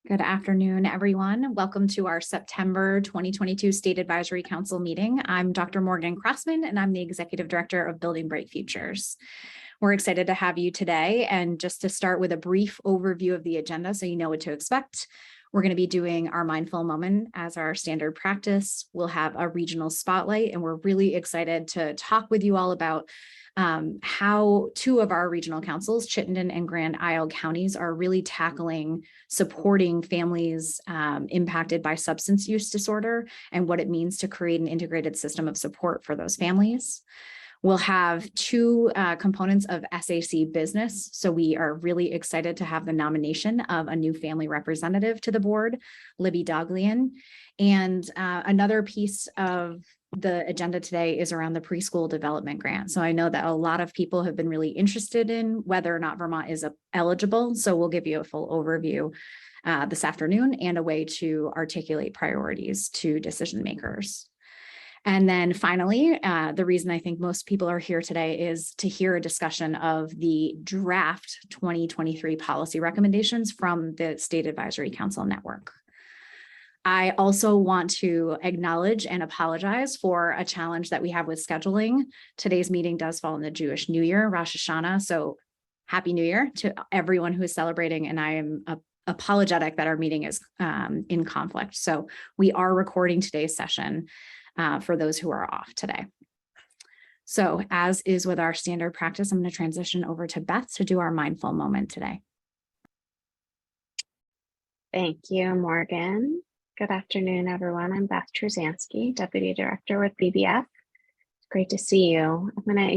Good afternoon, everyone. Welcome to our September 2022 State Advisory Council meeting. I'm Dr. Morgan Crossman, and I'm the Executive Director of Building Bright Futures. We're excited to have you today. And just to start with a brief overview of the agenda so you know what to expect, we're going to be doing our mindful moment as our standard practice. We'll have a regional spotlight, and we're really excited to talk with you all about how two of our regional councils, Chittenden and Grand Isle counties, are really tackling supporting families impacted by substance use disorder and what it means to create an integrated system of support for those families. We'll have two components of SAC business. So we are really excited to have the nomination of a new family representative to the board, Libby Doglian. And another piece of the agenda today is around the preschool development grant. So I know that a lot of people have been really interested in whether or not Vermont is eligible. So we'll give you a full overview this afternoon and a way to articulate priorities to decision makers. And then finally, the reason I think most people are here today is to hear a discussion of the draft 2023 policy recommendations from the State Advisory Council Network. I also want to acknowledge and apologize for a challenge that we have with scheduling. Today's meeting does fall in the Jewish New Year, Rosh Hashanah. So Happy New Year to everyone who is celebrating. And I am apologetic that our meeting is in conflict. So we are recording today's session for those who are off today. So as is with our standard practice, I'm going to transition over to Beth to do our mindful moment today. Thank you, Morgan. Good afternoon, everyone. I'm Beth Trzanski, Deputy Director with BBF. It's great to see you. I'm going to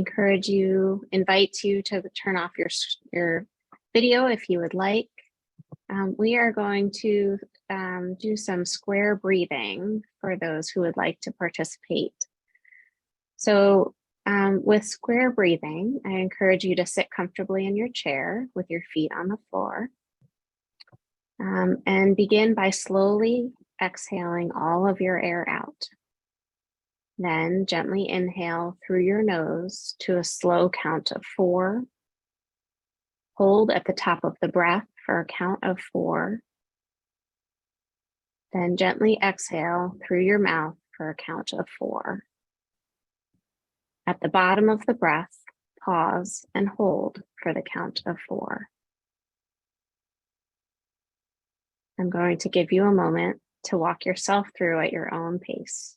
invite you to turn off your video if you would like. We are going to do some square breathing for those who would like to participate. So with square breathing, I encourage you to sit comfortably in your chair with your feet on the floor and begin by slowly exhaling all of your air out. Then gently inhale through your nose to a slow count of 4. Hold at the top of the breath for a count of 4. Then gently exhale through your mouth for a count of 4. At the bottom of the breath, pause and hold for the count of 4. I'm going to give you a moment to walk yourself through at your own pace.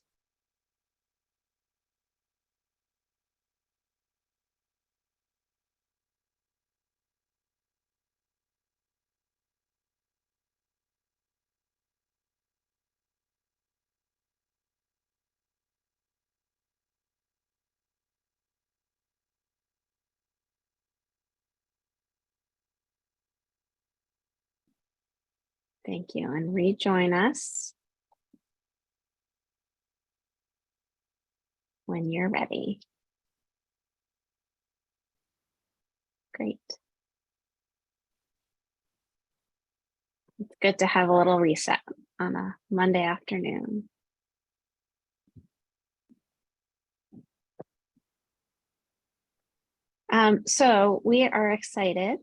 Thank you, and rejoin us when you're ready. Great. It's good to have a little reset on a Monday afternoon. So we are excited.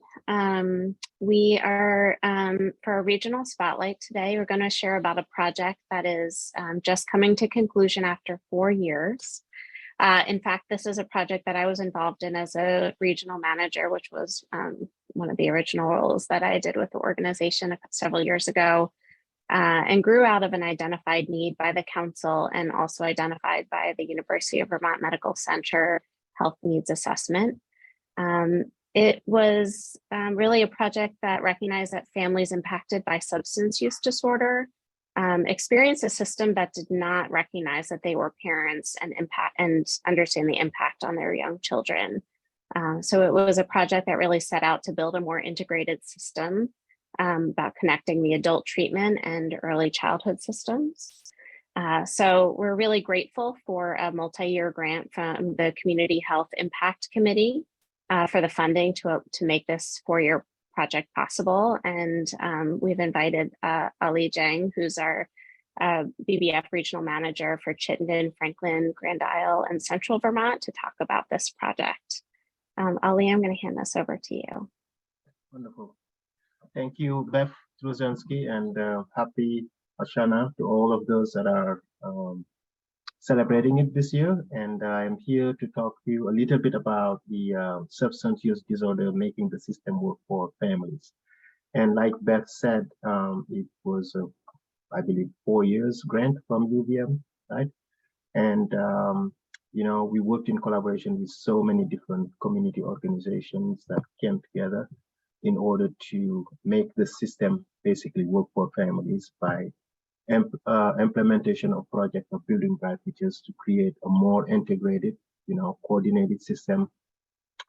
For a regional spotlight today, we're going to share about a project that is just coming to conclusion after 4 years. In fact, this is a project that I was involved in as a regional manager, which was one of the original roles that I did with the organization several years ago, and grew out of an identified need by the council and also identified by the University of Vermont Medical Center Health Needs Assessment. It was really a project that recognized that families impacted by substance use disorder experienced a system that did not recognize that they were parents and understand the impact on their young children. So it was a project that really set out to build a more integrated system about connecting the adult treatment and early childhood systems. So we're really grateful for a multi-year grant from the Community Health Impact Committee for the funding to make this 4-year project possible. And we've invited Ali Jang, who's our BBF regional manager for Chittenden, Franklin, Grand Isle, and Central Vermont to talk about this project. Ali, I'm going to hand this over to you. Wonderful. Thank you, Beth Truzensky, and happy Ashana to all of those that are celebrating it this year. And I'm here to talk to you a little bit about the substance use disorder making the system work for families. And like Beth said, it was, I believe, 4 years grant from UVM, right? And we worked in collaboration with so many different community organizations that came together in order to make the system basically work for families by implementation of project of building bright futures to create a more integrated, coordinated system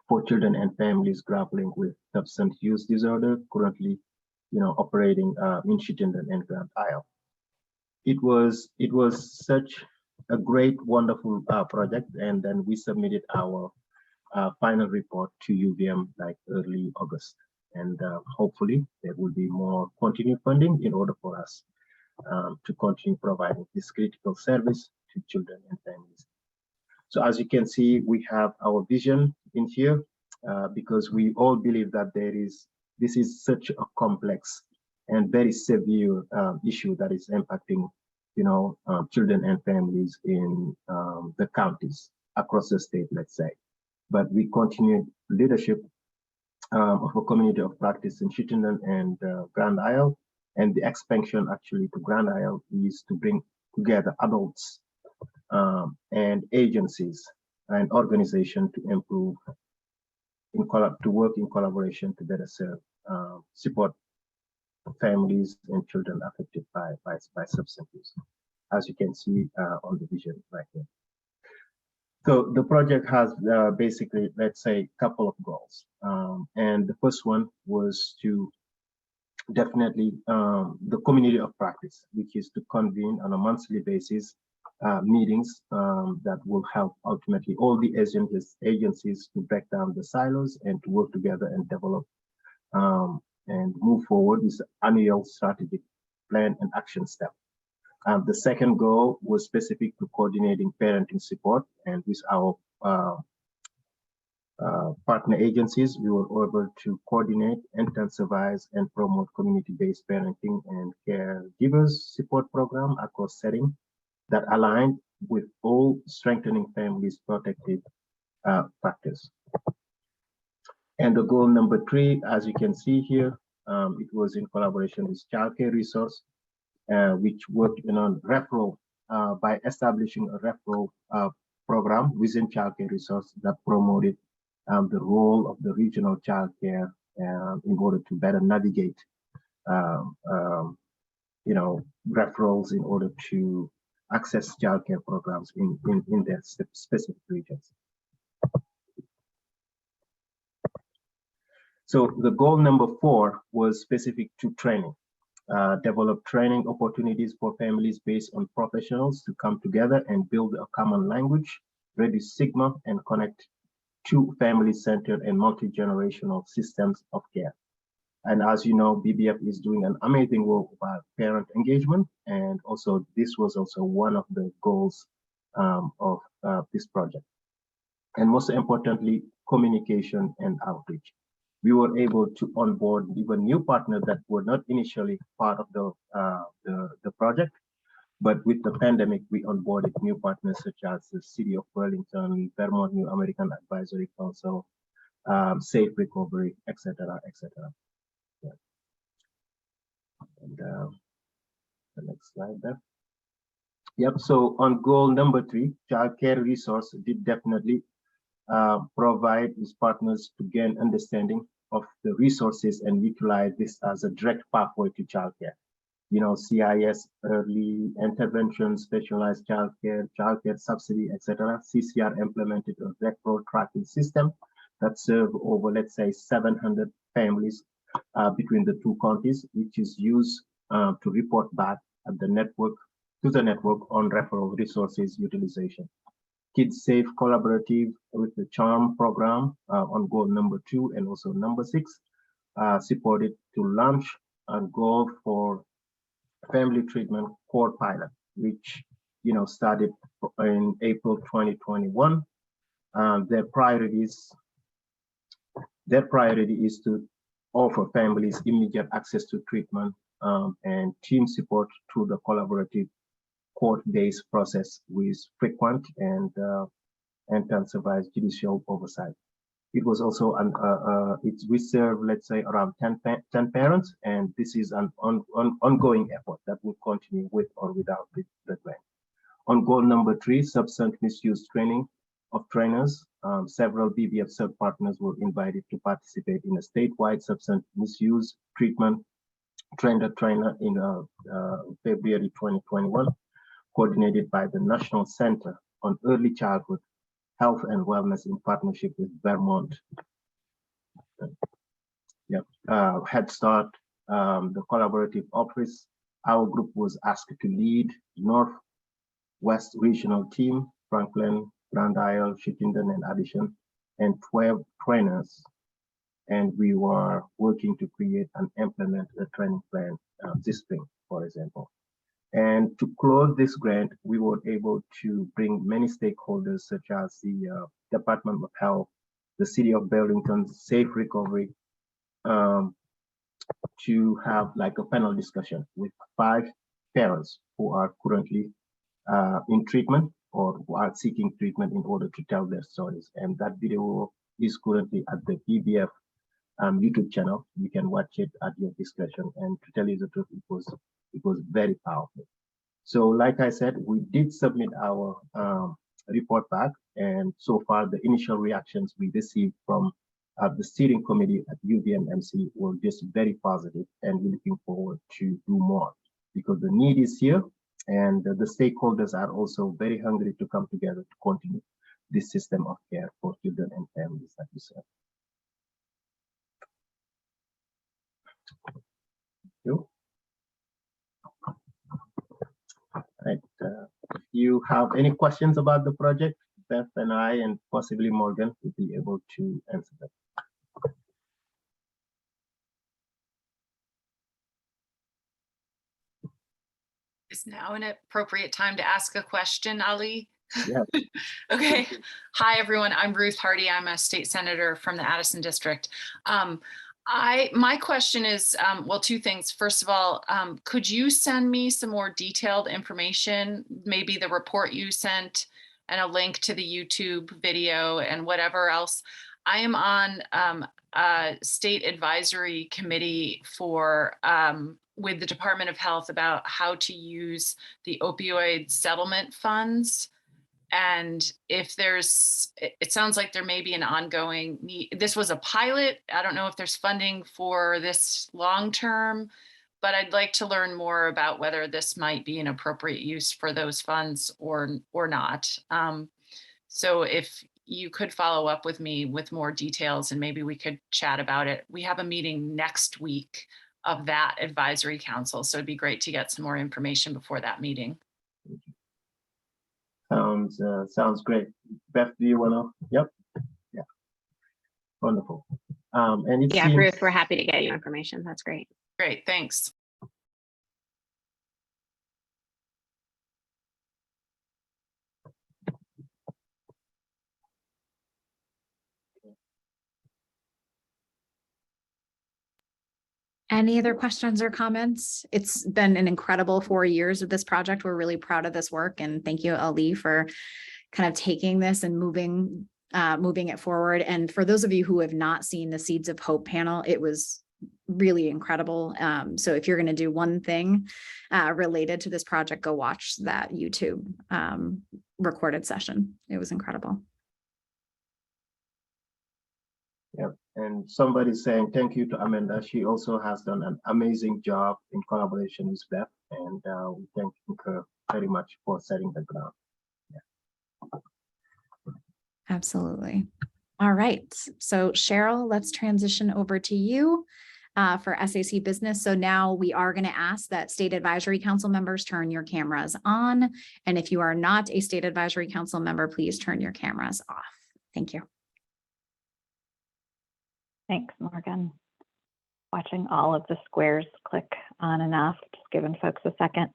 for children and families grappling with substance use disorder currently, operating in Chittenden and Grand Isle. It was such a great, wonderful project, and then we submitted our final report to UVM like early August, and hopefully there will be more continued funding in order for us to continue providing this critical service to children and families. So as you can see, we have our vision in here because we all believe that this is such a complex and very severe issue that is impacting, children and families in the counties across the state, let's say. But we continue leadership of a community of practice in Chittenden and Grand Isle, and the expansion actually to Grand Isle is to bring together adults and agencies and organizations to improve, to work in collaboration to better serve, support families and children affected by substance use, as you can see on the vision right here. So the project has basically, let's say, a couple of goals. And the first one was to definitely the community of practice, which is to convene on a monthly basis meetings that will help ultimately all the agencies to break down the silos and to work together and develop and move forward with annual strategic plan and action step. The second goal was specific to coordinating parenting support, and with our partner agencies, we were able to coordinate, intensivize, and promote community-based parenting and caregivers support program across settings that aligned with all strengthening families protective practice. And the goal number 3, as you can see here, it was in collaboration with Childcare Resource, which worked on referral by establishing a referral program within Childcare Resource that promoted the role of the regional childcare in order to better navigate, referrals in order to access childcare programs in their specific regions. So the goal number 4 was specific to training. Develop training opportunities for families based on professionals to come together and build a common language, reduce stigma, and connect to family-centered and multi-generational systems of care. And as you know, BBF is doing an amazing work about parent engagement, and also this was also one of the goals of this project. And most importantly, communication and outreach. We were able to onboard even new partners that were not initially part of the project, but with the pandemic, we onboarded new partners such as the City of Burlington, Vermont New American Advisory Council, Safe Recovery, etc., etc. Yeah. And the next slide there. Yep. So on goal number 3, Childcare Resource did definitely provide its partners to gain understanding of the resources and utilize this as a direct pathway to childcare. CIS, early intervention, specialized childcare, childcare subsidy, etc. CCR implemented a referral tracking system that served over, let's say, 700 families between the 2 counties, which is used to report back at the network on referral resources utilization. Kids Safe Collaborative with the CHARM program on goal number 2 and also number 6 supported to launch a goal for family treatment core pilot, which started in April 2021. Their priority is to offer families immediate access to treatment and team support through the collaborative court-based process with frequent and supervised judicial oversight. It was also we serve, let's say, around 10 parents, and this is an ongoing effort that will continue with or without the grant. On goal number 3, substance misuse training of trainers, several BBF sub-partners were invited to participate in a statewide substance misuse treatment trainer in February 2021, coordinated by the National Center on Early Childhood Health and Wellness in partnership with Vermont. Head Start, the collaborative office. Our group was asked to lead Northwest Regional Team, Franklin, Grand Isle, Chittenden, and Addison, and 12 trainers. And we were working to create and implement a training plan this spring, for example. And to close this grant, we were able to bring many stakeholders, such as the Department of Health, the City of Burlington, Safe Recovery, to have like a panel discussion with 5 parents who are currently in treatment or who are seeking treatment in order to tell their stories. And that video is currently at the BBF YouTube channel. You can watch it at your discretion. And to tell you the truth, it was very powerful. So like I said, we did submit our report back, and so far the initial reactions we received from the steering committee at UVMMC were just very positive, and we're looking forward to do more because the need is here, and the stakeholders are also very hungry to come together to continue this system of care for children and families that we serve. Thank you. Right. If you have any questions about the project, Beth and I, and possibly Morgan, will be able to answer them. Is now an appropriate time to ask a question, Ali? Yeah. Okay. Hi, everyone. I'm Ruth Hardy. I'm a state senator from the Addison district. My question is, well, 2 things. First of all, could you send me some more detailed information, maybe the report you sent and a link to the YouTube video and whatever else? I am on a state advisory committee for with the Department of Health about how to use the opioid settlement funds. And if there's, it sounds like there may be an ongoing need. This was a pilot. I don't know if there's funding for this long term, but I'd like to learn more about whether this might be an appropriate use for those funds or not. So if you could follow up with me with more details and maybe we could chat about it. We have a meeting next week of that advisory council. So it'd be great to get some more information before that meeting. Sounds great. Beth, do you want to? Yep. Yeah. Wonderful. And it seems... Ruth, we're happy to get you information. That's great. Great, thanks. Any other questions or comments? It's been an incredible 4 years of this project. We're really proud of this work, and thank you, Ali, for kind of taking this and moving it forward. And for those of you who have not seen the Seeds of Hope panel, it was really incredible. So if you're going to do one thing related to this project, go watch that YouTube recorded session. It was incredible. Yep. And somebody's saying thank you to Amanda. She also has done an amazing job in collaboration with Beth, and we thank her very much for setting the ground. Yeah. Absolutely. All right. So Cheryl, let's transition over to you for SAC business. So now we are going to ask that state advisory council members turn your cameras on. And if you are not a state advisory council member, please turn your cameras off. Thank you. Thanks, Morgan. Watching all of the squares click on and off, just giving folks a second.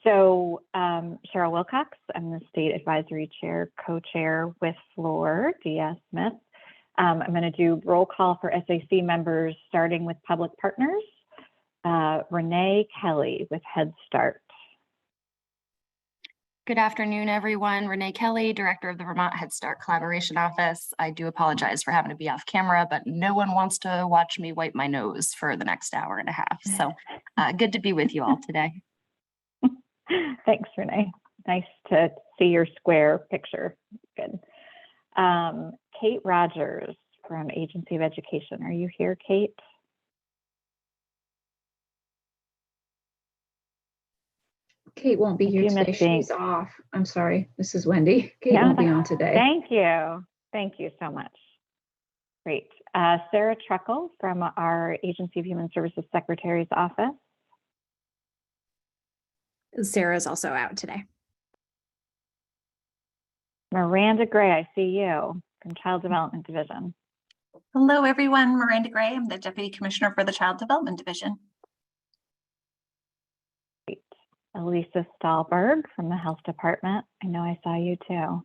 So Cheryl Wilcox, I'm the State Advisory Chair, co-chair with Floor D.S. Smith. I'm going to do roll call for SAC members, starting with public partners. Renee Kelly with Head Start. Good afternoon, everyone. Renee Kelly, Director of the Vermont Head Start Collaboration Office. I do apologize for having to be off camera, but no one wants to watch me wipe my nose for the next hour and a half. So good to be with you all today. Thanks, Renee. Nice to see your square picture. Good. Kate Rogers from Agency of Education. Are you here, Kate? Kate won't be here today. She's off. I'm sorry. This is Wendy. Kate won't be on today. Thank you. Thank you so much. Great. Sarah Truckle from our Agency of Human Services Secretary's Office. Sarah's also out today. Miranda Gray, I see you from Child Development Division. Hello, everyone. Miranda Gray. I'm the Deputy Commissioner for the Child Development Division. Great. Elisa Stahlberg from the Health Department. I know I saw you too.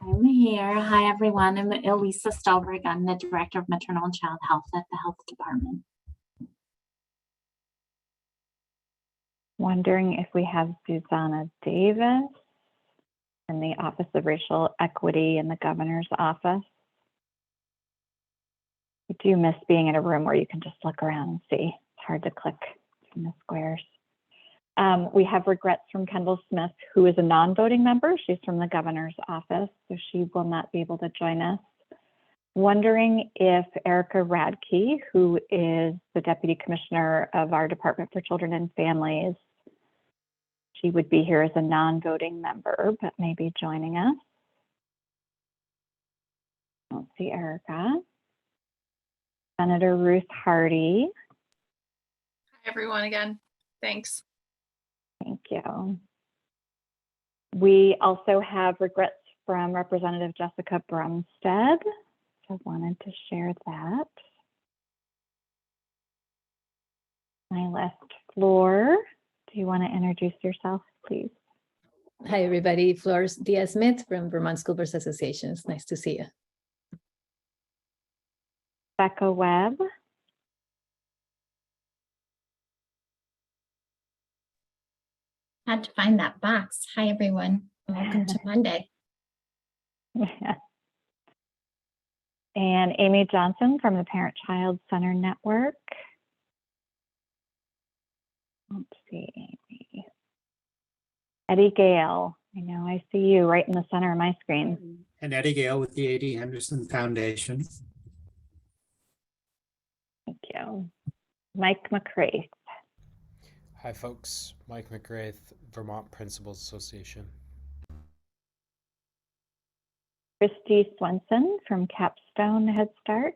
I'm here. Hi, everyone. I'm Elisa Stahlberg. I'm the Director of Maternal and Child Health at the Health Department. Wondering if we have Susanna Davis in the Office of Racial Equity in the Governor's Office. I do miss being in a room where you can just look around and see. It's hard to click from the squares. We have regrets from Kendall Smith, who is a non-voting member. She's from the Governor's Office, so she will not be able to join us. Wondering if Erica Radke, who is the Deputy Commissioner of our Department for Children and Families, she would be here as a non-voting member, but maybe joining us. I don't see Erica. Senator Ruth Hardy. Hi, everyone again. Thanks. Thank you. We also have regrets from Representative Jessica Brumstead. So I wanted to share that. My left floor. Do you want to introduce yourself, please? Hi, everybody. Flores Diaz-Smith from Vermont School Boards Association. It's nice to see you. Becca Webb. Had to find that box. Hi, everyone. Welcome to Monday. Yeah. And Amy Johnson from the Parent Child Center Network. Let's see, Amy. Eddie Gale. I know I see you right in the center of my screen. And Eddie Gale with the A.D. Henderson Foundation. Thank you. Mike McCraith. Hi, folks. Mike McGrath, Vermont Principals Association. Christy Swenson from Capstone Head Start.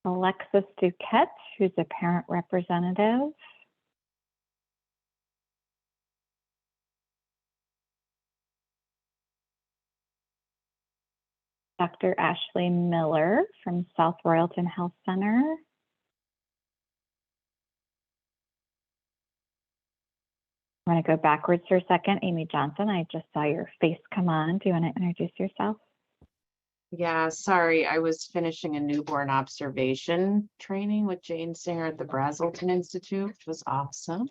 Alexis Duquette, who's a parent representative. Dr. Ashley Miller from South Royalton Health Center. I'm going to go backwards for a second. Amy Johnson, I just saw your face come on. Do you want to introduce yourself? Yeah, sorry, I was finishing a newborn observation training with Jane Singer at the Brazelton Institute, which was awesome.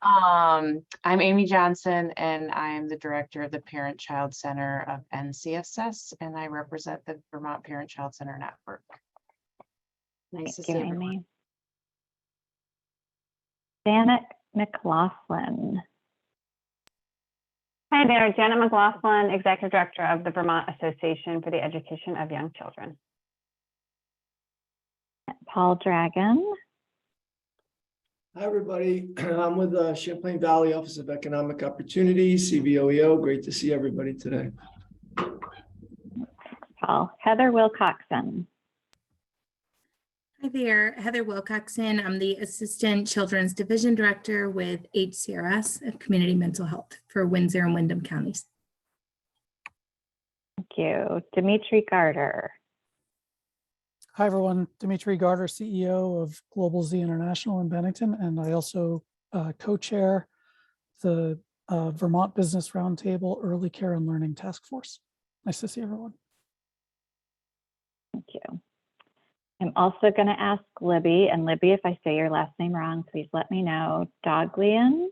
I'm Amy Johnson, and I am the director of the Parent Child Center of NCSS, and I represent the Vermont Parent Child Center Network. Nice to see you, Amy. Janet McLaughlin. Hi there, Janet McLaughlin, Executive Director of the Vermont Association for the Education of Young Children. Paul Dragon. Hi, everybody. I'm with the Champlain Valley Office of Economic Opportunity, CVOEO. Great to see everybody today. Paul. Heather Wilcoxon. Hi there, Heather Wilcoxon. I'm the Assistant Children's Division Director with HCRS of Community Mental Health for Windsor and Windham counties. Thank you. Dimitri Garter. Hi, everyone. Dimitri Garter, CEO of Global Z International in Bennington, and I also co-chair the Vermont Business Roundtable Early Care and Learning Task Force. Nice to see everyone. Thank you. I'm also going to ask Libby, and Libby, if I say your last name wrong, please let me know, Doglian,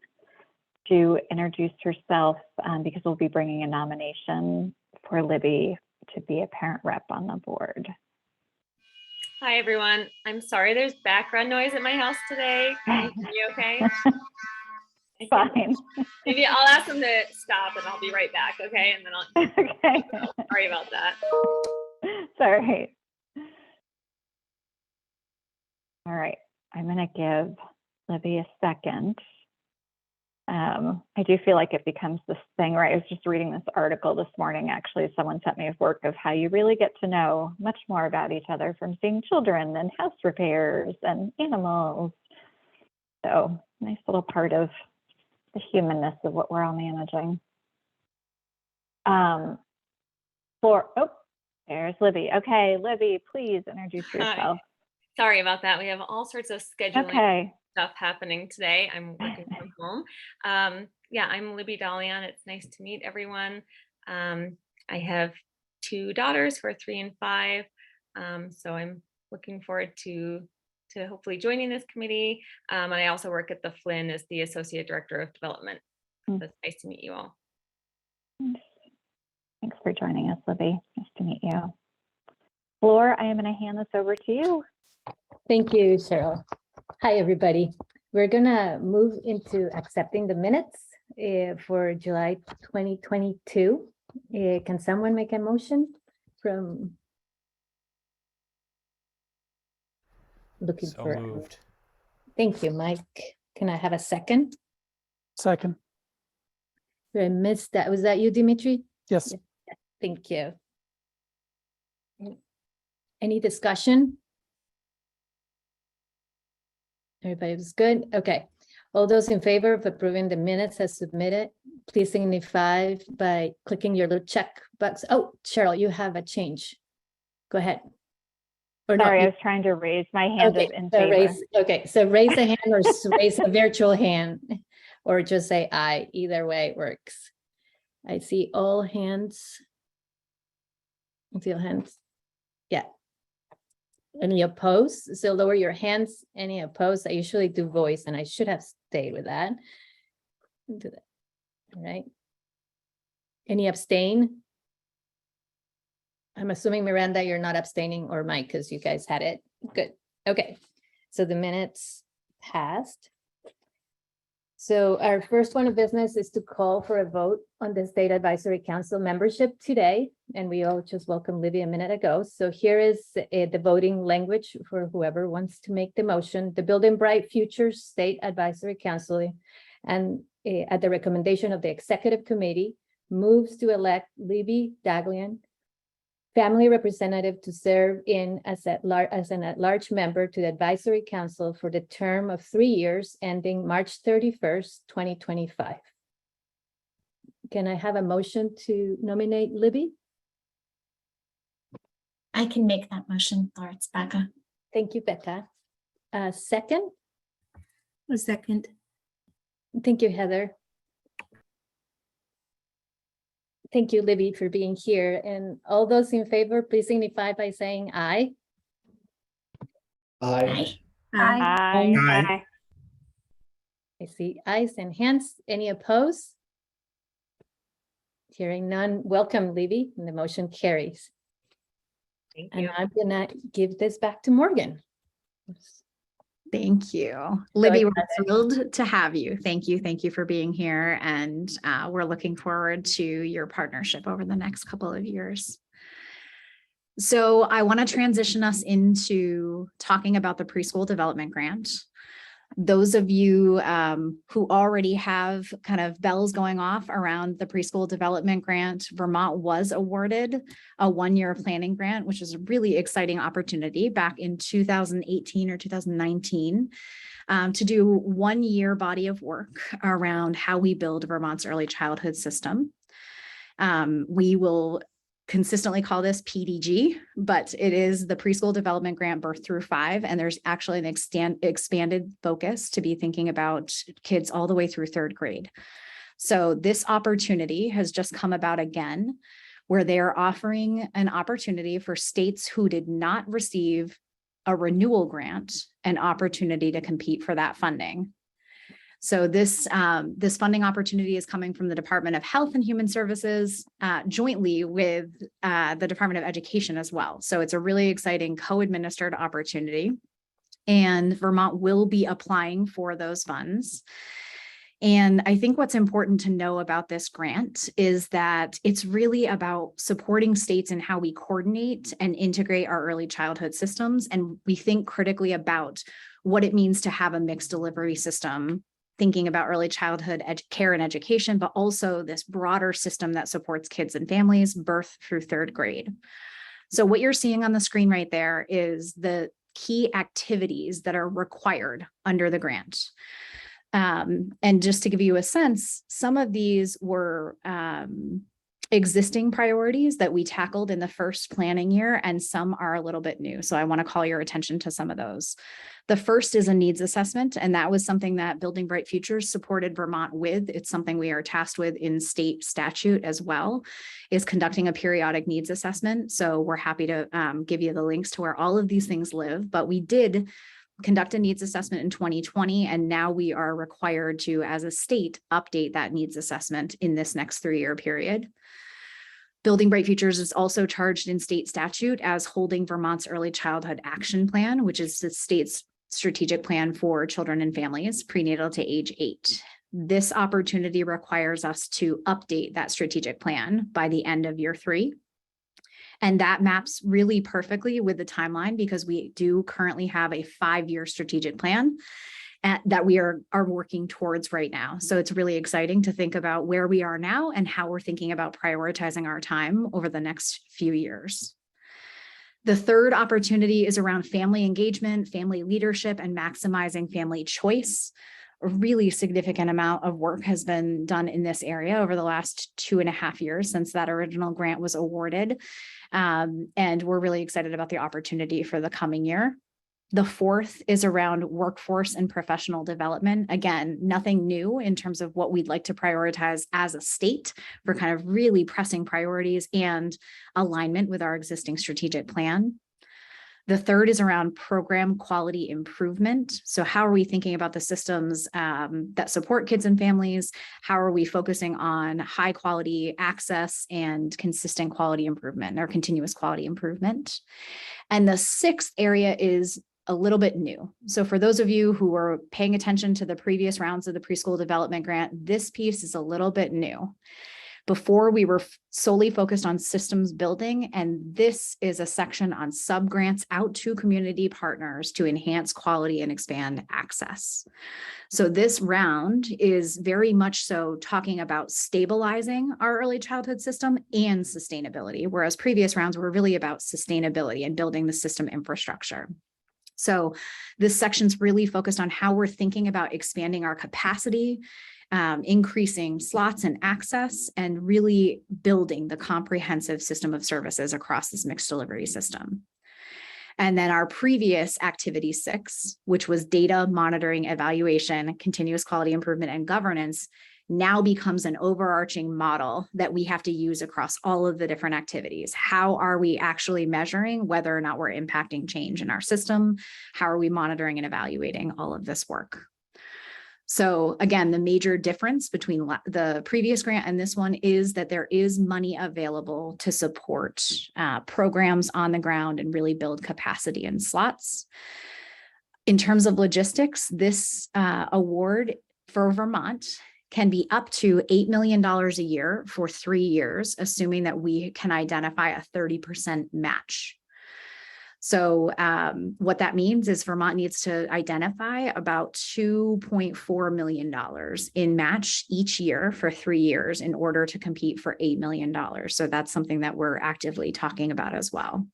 to introduce herself because we'll be bringing a nomination for Libby to be a parent rep on the board. Hi, everyone. I'm sorry there's background noise at my house today. Can you hear me okay? Fine. Maybe I'll ask them to stop and I'll be right back, okay? And then I'll, okay. Sorry about that. Sorry. All right, I'm going to give Libby a second. I do feel like it becomes this thing, right? I was just reading this article this morning, actually, someone sent me a work of how you really get to know much more about each other from seeing children and house repairs and animals. So nice little part of the humanness of what we're all managing. There's Libby. Okay, Libby, please introduce yourself. Hi. Sorry about that. We have all sorts of scheduling stuff happening today. I'm working from home. Yeah, I'm Libby Dalian. It's nice to meet everyone. I have 2 daughters who are 3 and 5. So I'm looking forward to hopefully joining this committee. And I also work at the Flynn as the Associate Director of Development. So it's nice to meet you all. Thanks for joining us, Libby. Nice to meet you. Flor, I am going to hand this over to you. Thank you, Cheryl. Hi, everybody. We're going to move into accepting the minutes for July 2022. Can someone make a motion from looking So for? moved. Thank you, Mike. Can I have a second? Second. I missed that. Was that you, Dimitri? Yes. Thank you. Any discussion? Everybody was good? Okay. All those in favor of approving the minutes as submitted, please signify by clicking your little check box. Oh, Cheryl, you have a change. Go ahead. Or Sorry, no, I was trying to raise my hand okay, in so favor. so raise a hand or raise a virtual hand or just say aye. Either way works. I see all hands. I see all hands. Yeah. Any opposed? So lower your hands. Any opposed? I usually do voice and I should have stayed with that. Do that. All right. Any abstain? I'm assuming Miranda, you're not abstaining, or Mike, because you guys had it. Good. Okay. So the minutes passed. So our first one of business is to call for a vote on the State Advisory Council membership today. And we all just welcomed Libby a minute ago. So here is the voting language for whoever wants to make the motion. The Building Bright Futures State Advisory Council, and at the recommendation of the Executive Committee, moves to elect Libby Daglian, family representative, to serve as an at-large member to the Advisory Council for the term of 3 years ending March 31st, 2025. Can I have a motion to nominate Libby? I can make that motion, Laura. It's Becca. Thank you, Becca. Second? A second. Thank you, Heather. Thank you, Libby, for being here. And all those in favor, please signify by saying aye. Aye. Aye. Aye. I see ayes and hands. Any opposed? Hearing none, welcome, Libby, and the motion carries. Thank And you. I'm gonna give this back to Morgan. Thank you. Libby, we're thrilled to have you. Thank you. Thank you for being here. And we're looking forward to your partnership over the next couple of years. So I want to transition us into talking about the Preschool Development Grant. Those of you who already have kind of bells going off around the Preschool Development Grant, Vermont was awarded a 1-year planning grant, which is a really exciting opportunity back in 2018 or 2019 to do 1-year body of work around how we build Vermont's early childhood system. We will consistently call this PDG, but it is the Preschool Development Grant Birth Through 5. And there's actually an expanded focus to be thinking about kids all the way through 3rd grade. So this opportunity has just come about again, where they are offering an opportunity for states who did not receive a renewal grant, an opportunity to compete for that funding. So this funding opportunity is coming from the Department of Health and Human Services, jointly with the Department of Education as well. So it's a really exciting co-administered opportunity, and Vermont will be applying for those funds. And I think what's important to know about this grant is that it's really about supporting states in how we coordinate and integrate our early childhood systems. And we think critically about what it means to have a mixed delivery system, thinking about early childhood care and education, but also this broader system that supports kids and families birth through 3rd grade. So what you're seeing on the screen right there is the key activities that are required under the grant. And just to give you a sense, some of these were existing priorities that we tackled in the first planning year, and some are a little bit new. So I want to call your attention to some of those. The first is a needs assessment, and that was something that Building Bright Futures supported Vermont with. It's something we are tasked with in state statute as well, is conducting a periodic needs assessment. So we're happy to give you the links to where all of these things live, but we did conduct a needs assessment in 2020, and now we are required to, as a state, update that needs assessment in this next 3-year period. Building Bright Futures is also charged in state statute as holding Vermont's Early Childhood Action Plan, which is the state's strategic plan for children and families prenatal to age 8. This opportunity requires us to update that strategic plan by the end of year 3. And that maps really perfectly with the timeline, because we do currently have a 5-year strategic plan that we are working towards right now. So it's really exciting to think about where we are now and how we're thinking about prioritizing our time over the next few years. The third opportunity is around family engagement, family leadership, and maximizing family choice. A really significant amount of work has been done in this area over the last 2.5 years since that original grant was awarded. And we're really excited about the opportunity for the coming year. The fourth is around workforce and professional development. Again, nothing new in terms of what we'd like to prioritize as a state for kind of really pressing priorities and alignment with our existing strategic plan. The third is around program quality improvement. So how are we thinking about the systems that support kids and families? How are we focusing on high quality access and consistent quality improvement or continuous quality improvement? And the sixth area is a little bit new. So for those of you who were paying attention to the previous rounds of the Preschool Development Grant, this piece is a little bit new. Before, we were solely focused on systems building, and this is a section on subgrants out to community partners to enhance quality and expand access. So this round is very much so talking about stabilizing our early childhood system and sustainability, whereas previous rounds were really about sustainability and building the system infrastructure. So this section's really focused on how we're thinking about expanding our capacity, increasing slots and access, and really building the comprehensive system of services across this mixed delivery system. And then our previous activity 6, which was data monitoring, evaluation, continuous quality improvement, and governance, now becomes an overarching model that we have to use across all of the different activities. How are we actually measuring whether or not we're impacting change in our system? How are we monitoring and evaluating all of this work? So again, the major difference between the previous grant and this one is that there is money available to support programs on the ground and really build capacity and slots. In terms of logistics, this award for Vermont can be up to $8 million a year for 3 years, assuming that we can identify a 30% match. So what that means is Vermont needs to identify about $2.4 million in match each year for 3 years in order to compete for $8 million. So that's something that we're actively talking about as well.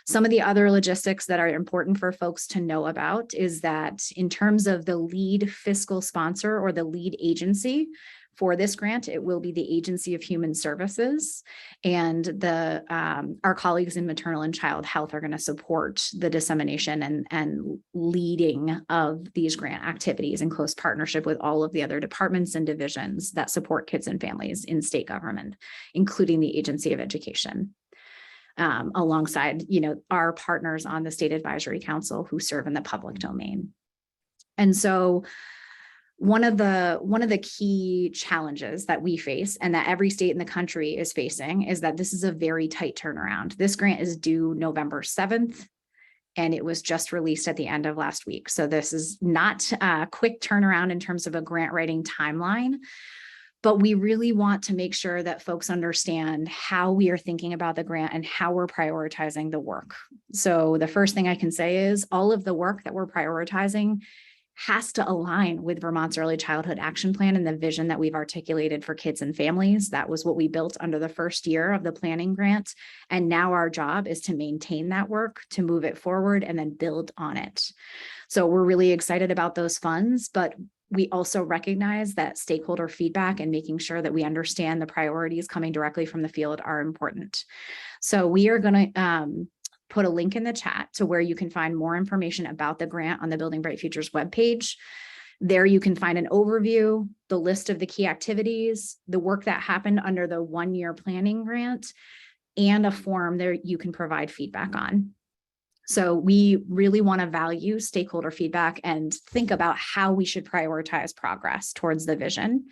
Some of the other logistics that are important for folks to know about is that in terms of the lead fiscal sponsor or the lead agency For this grant, it will be the Agency of Human Services, and our colleagues in maternal and child health are going to support the dissemination and leading of these grant activities in close partnership with all of the other departments and divisions that support kids and families in state government, including the Agency of Education. Alongside, our partners on the State Advisory Council who serve in the public domain. And so one of the key challenges that we face and that every state in the country is facing is that this is a very tight turnaround. This grant is due November 7th, and it was just released at the end of last week. So this is not a quick turnaround in terms of a grant writing timeline, but we really want to make sure that folks understand how we are thinking about the grant and how we're prioritizing the work. So the first thing I can say is all of the work that we're prioritizing has to align with Vermont's Early Childhood Action Plan and the vision that we've articulated for kids and families. That was what we built under the first year of the planning grant. And now our job is to maintain that work, to move it forward, and then build on it. So we're really excited about those funds, but we also recognize that stakeholder feedback and making sure that we understand the priorities coming directly from the field are important. So we are going to put a link in the chat to where you can find more information about the grant on the Building Bright Futures webpage. There you can find an overview, the list of the key activities, the work that happened under the one-year planning grant, and a form there you can provide feedback on. So we really want to value stakeholder feedback and think about how we should prioritize progress towards the vision.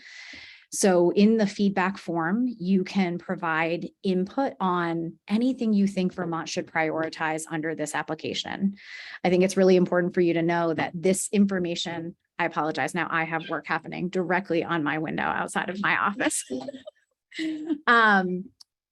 So in the feedback form, you can provide input on anything you think Vermont should prioritize under this application. I think it's really important for you to know that this information, I apologize, now I have work happening directly on my window outside of my office.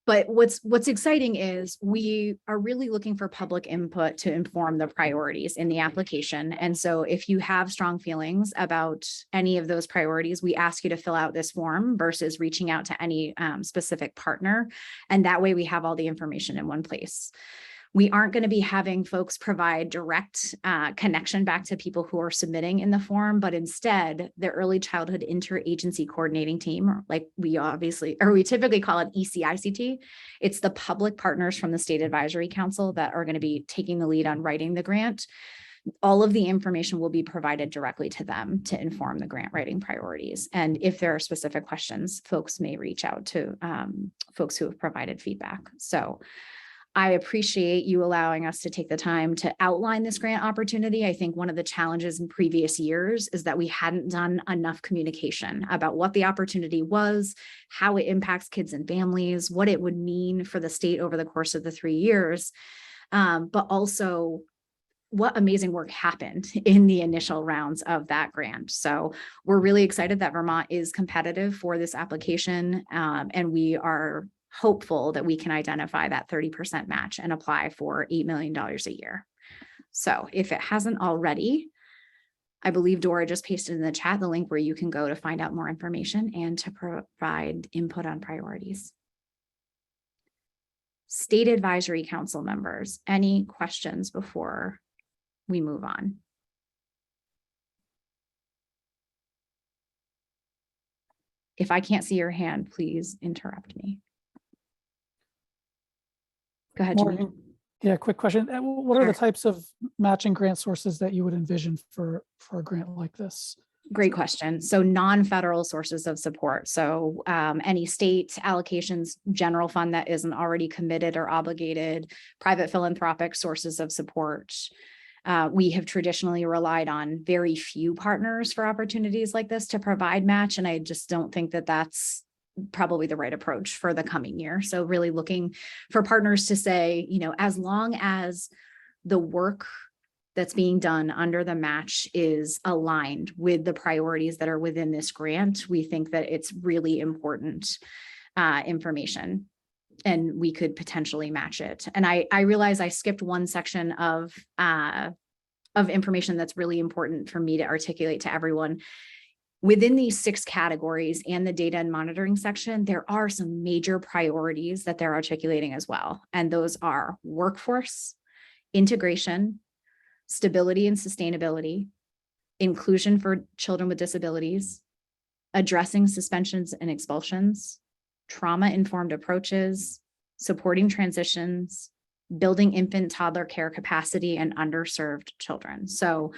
But what's exciting is we are really looking for public input to inform the priorities in the application. And so if you have strong feelings about any of those priorities, we ask you to fill out this form versus reaching out to any specific partner. And that way we have all the information in one place. We aren't going to be having folks provide direct connection back to people who are submitting in the form, but instead the Early Childhood Interagency Coordinating Team, or like we typically call it ECICT. It's the public partners from the State Advisory Council that are going to be taking the lead on writing the grant. All of the information will be provided directly to them to inform the grant writing priorities. And if there are specific questions, folks may reach out to folks who have provided feedback. So I appreciate you allowing us to take the time to outline this grant opportunity. I think one of the challenges in previous years is that we hadn't done enough communication about what the opportunity was, how it impacts kids and families, what it would mean for the state over the course of the 3 years, but also what amazing work happened in the initial rounds of that grant. So we're really excited that Vermont is competitive for this application, and we are hopeful that we can identify that 30% match and apply for $8 million a year. So if it hasn't already, I believe Dora just pasted in the chat the link where you can go to find out more information and to provide input on priorities. State Advisory Council members, any questions before we move on? If I can't see your hand, please interrupt me. Go ahead, Jimmy. Yeah, quick question. What are the types of matching grant sources that you would envision for a grant like this? Great question. So non-federal sources of support. So any state allocations, general fund that isn't already committed or obligated, private philanthropic sources of support. We have traditionally relied on very few partners for opportunities like this to provide match. And I just don't think that that's probably the right approach for the coming year. So really looking for partners to say, as long as the work that's being done under the match is aligned with the priorities that are within this grant, we think that it's really important information and we could potentially match it. And I realize I skipped one section of information that's really important for me to articulate to everyone. Within these 6 categories and the data and monitoring section, there are some major priorities that they're articulating as well. And those are workforce, integration, stability and sustainability, inclusion for children with disabilities, addressing suspensions and expulsions, trauma-informed approaches, supporting transitions, building infant toddler care capacity, and underserved children. So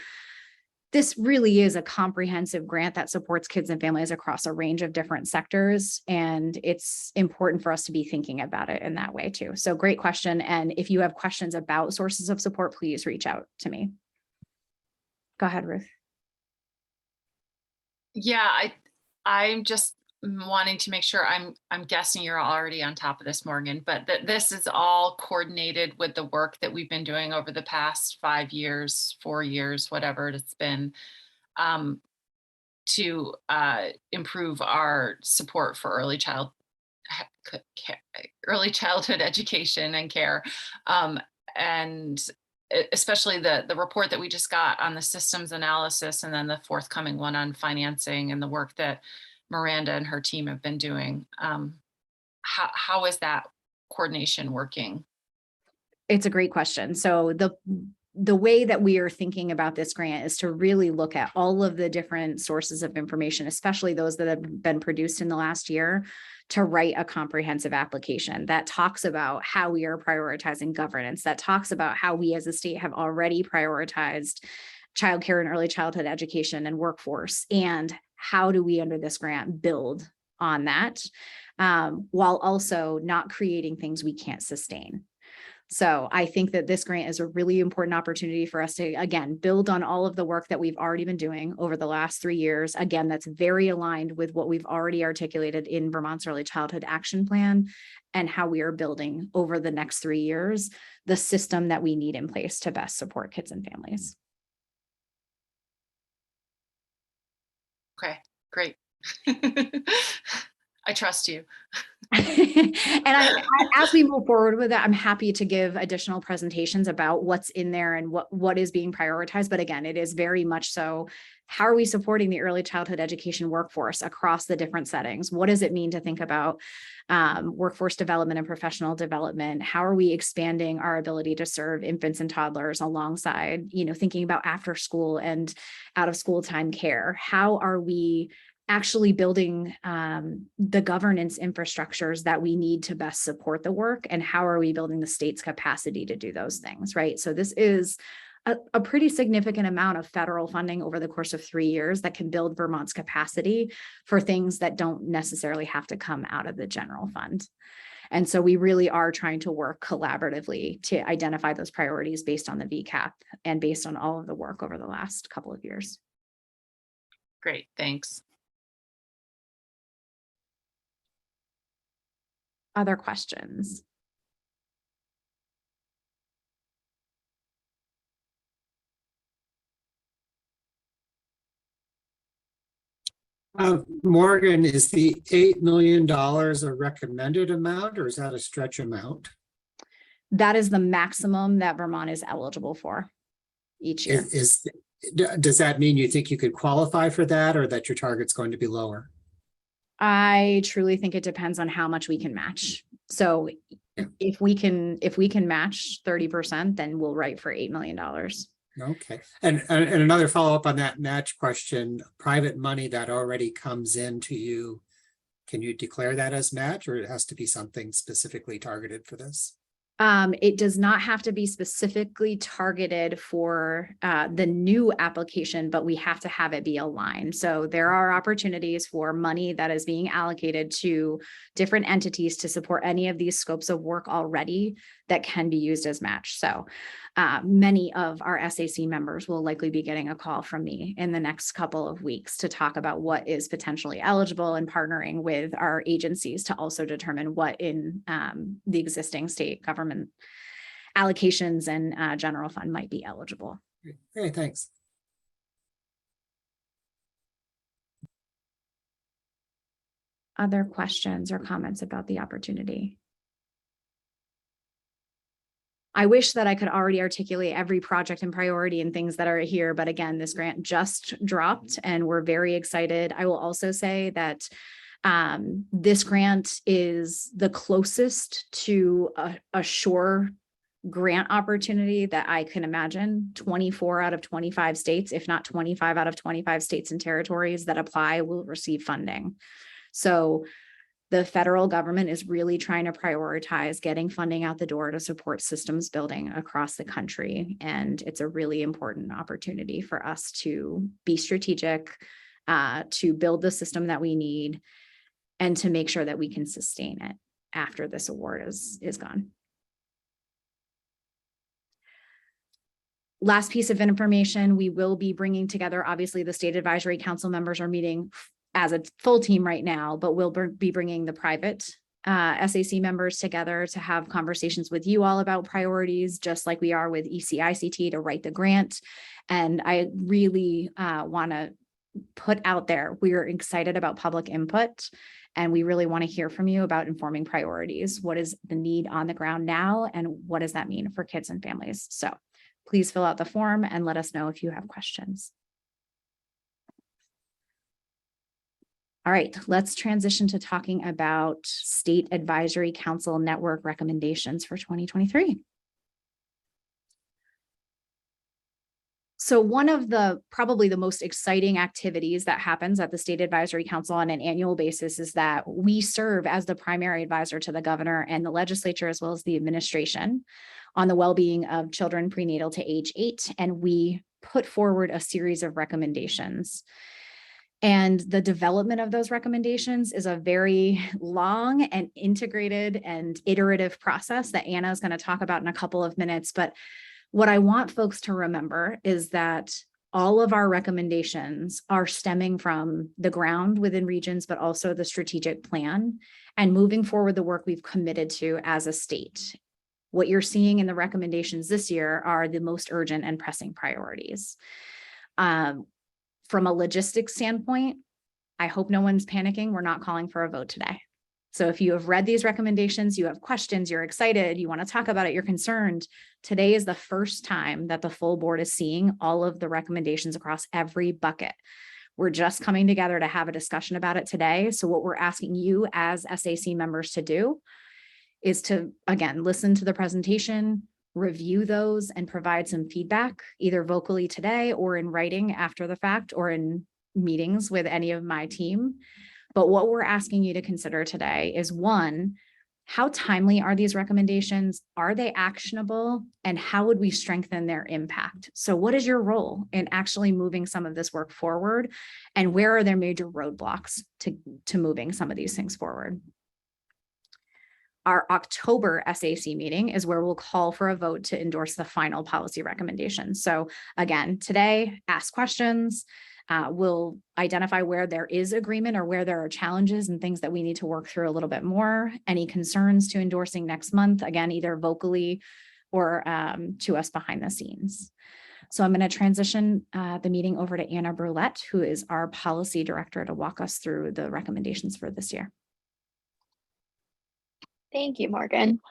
this really is a comprehensive grant that supports kids and families across a range of different sectors. And it's important for us to be thinking about it in that way too. So great question. And if you have questions about sources of support, please reach out to me. Go ahead, Ruth. Yeah, I'm just wanting to make sure I'm guessing you're already on top of this, Morgan, but that this is all coordinated with the work that we've been doing over the past 5 years, 4 years, whatever it's been, to improve our support for early childhood education and care, and especially the report that we just got on the systems analysis, and then the forthcoming one on financing and the work that Miranda and her team have been doing. How is that coordination working? It's a great question. So the way that we are thinking about this grant is to really look at all of the different sources of information, especially those that have been produced in the last year, to write a comprehensive application that talks about how we are prioritizing governance, that talks about how we as a state have already prioritized childcare and early childhood education and workforce, and how do we under this grant build on that, while also not creating things we can't sustain. So I think that this grant is a really important opportunity for us to, again, build on all of the work that we've already been doing over the last 3 years. Again, that's very aligned with what we've already articulated in Vermont's Early Childhood Action Plan, and how we are building over the next 3 years the system that we need in place to best support kids and families. Okay, great. I trust you. And as we move forward with that, I'm happy to give additional presentations about what's in there and what is being prioritized. But again, it is very much so, how are we supporting the early childhood education workforce across the different settings? What does it mean to think about workforce development and professional development? How are we expanding our ability to serve infants and toddlers alongside, thinking about after school and out of school time care? How are we actually building the governance infrastructures that we need to best support the work? And how are we building the state's capacity to do those things, right? So this is a pretty significant amount of federal funding over the course of 3 years that can build Vermont's capacity for things that don't necessarily have to come out of the general fund. And so we really are trying to work collaboratively to identify those priorities based on the VCAP and based on all of the work over the last couple of years. Great, thanks. Other questions? Morgan, is the $8 million a recommended amount, or is that a stretch amount? That is the maximum that Vermont is eligible for each year. Does that mean you think you could qualify for that, or that your target's going to be lower? I truly think it depends on how much we can match. So if we can match 30%, then we'll write for $8 million. Okay. And another follow-up on that match question, private money that already comes into you, can you declare that as match, or it has to be something specifically targeted for this? It does not have to be specifically targeted for the new application, but we have to have it be aligned. So there are opportunities for money that is being allocated to different entities to support any of these scopes of work already that can be used as match. So many of our SAC members will likely be getting a call from me in the next couple of weeks to talk about what is potentially eligible, and partnering with our agencies to also determine what in the existing state government allocations and general fund might be eligible. Great, thanks. Other questions or comments about the opportunity? I wish that I could already articulate every project and priority and things that are here, but again, this grant just dropped and we're very excited. I will also say that this grant is the closest to a sure grant opportunity that I can imagine. 24 out of 25 states, if not 25 out of 25 states and territories that apply, will receive funding. So the federal government is really trying to prioritize getting funding out the door to support systems building across the country. And it's a really important opportunity for us to be strategic, to build the system that we need, and to make sure that we can sustain it after this award is gone. Last piece of information, we will be bringing together, obviously the State Advisory Council members are meeting as a full team right now, but we'll be bringing the private SAC members together to have conversations with you all about priorities, just like we are with ECICT to write the grant. And I really want to put out there, we are excited about public input, and we really want to hear from you about informing priorities. What is the need on the ground now, and what does that mean for kids and families? So please fill out the form and let us know if you have questions. All right, let's transition to talking about State Advisory Council Network recommendations for 2023. So one of the probably the most exciting activities that happens at the State Advisory Council on an annual basis is that we serve as the primary advisor to the governor and the legislature, as well as the administration, on the well-being of children prenatal to age 8. And we put forward a series of recommendations. And the development of those recommendations is a very long and integrated and iterative process that Anna is going to talk about in a couple of minutes. But what I want folks to remember is that all of our recommendations are stemming from the ground within regions, but also the strategic plan and moving forward the work we've committed to as a state. What you're seeing in the recommendations this year are the most urgent and pressing priorities. From a logistics standpoint, I hope no one's panicking. We're not calling for a vote today. So if you have read these recommendations, you have questions, you're excited, you want to talk about it, you're concerned, today is the first time that the full board is seeing all of the recommendations across every bucket. We're just coming together to have a discussion about it today. So what we're asking you as SAC members to do is to, again, listen to the presentation, review those, and provide some feedback, either vocally today or in writing after the fact or in meetings with any of my team. But what we're asking you to consider today is, one, how timely are these recommendations? Are they actionable? And how would we strengthen their impact? So what is your role in actually moving some of this work forward? And where are there major roadblocks to moving some of these things forward? Our October SAC meeting is where we'll call for a vote to endorse the final policy recommendations. So again, today, ask questions. We'll identify where there is agreement or where there are challenges and things that we need to work through a little bit more. Any concerns to endorsing next month, again, either vocally or to us behind the scenes. So I'm going to transition the meeting over to Anna Brulette, who is our policy director, to walk us through the recommendations for this year. Thank you, Morgan.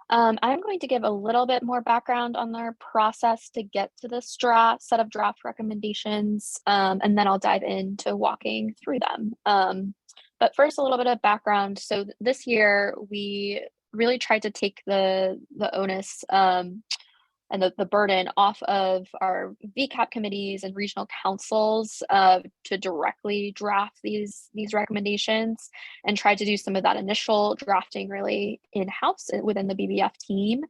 I'm going to give a little bit more background on our process to get to this set of draft recommendations, and then I'll dive into walking through them. But first, a little bit of background. So this year, we really tried to take the onus and the burden off of our VCAP committees and regional councils to directly draft these recommendations, and tried to do some of that initial drafting really in-house within the BBF team,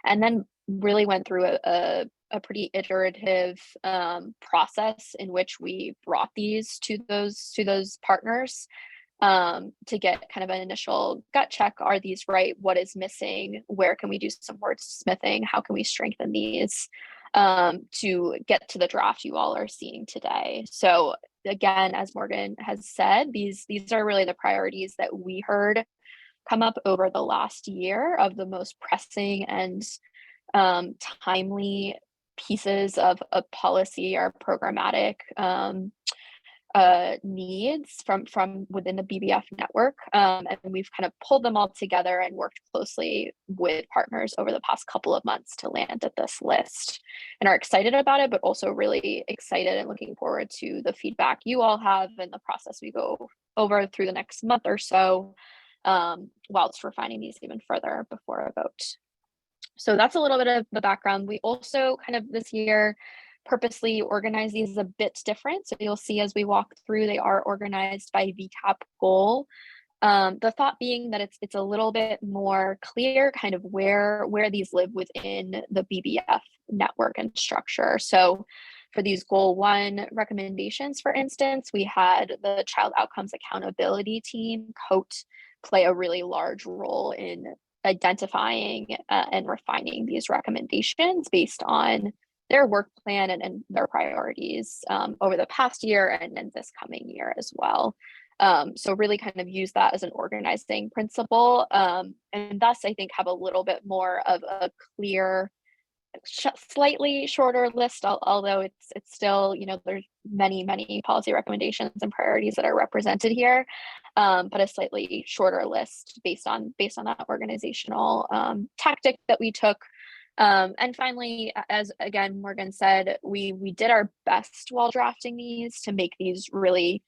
and then really went through a pretty iterative process in which we brought these to those partners to get kind of an initial gut check. Are these right? What is missing? Where can we do some wordsmithing? How can we strengthen these to get to the draft you all are seeing today? So again, as Morgan has said, these are really the priorities that we heard come up over the last year of the most pressing and timely pieces of policy or programmatic needs from within the BBF network. And we've kind of pulled them all together and worked closely with partners over the past couple of months to land at this list, and are excited about it, but also really excited and looking forward to the feedback you all have and the process we go over through the next month or so, whilst refining these even further before a vote. So that's a little bit of the background. We also kind of this year purposely organize these a bit different. So you'll see as we walk through, they are organized by VCAP goal. The thought being that it's a little bit more clear kind of where these live within the BBF network and structure. So for these goal 1 recommendations, for instance, we had the Child Outcomes Accountability Team, COAT, play a really large role in identifying and refining these recommendations based on their work plan and their priorities over the past year and this coming year as well. So really kind of use that as an organizing principle, and thus I think have a little bit more of a clear, slightly shorter list, although it's still, you know, there's many policy recommendations and priorities that are represented here, but a slightly shorter list based on that organizational tactic that we took. And finally, as again Morgan said, we did our best while drafting these to make these really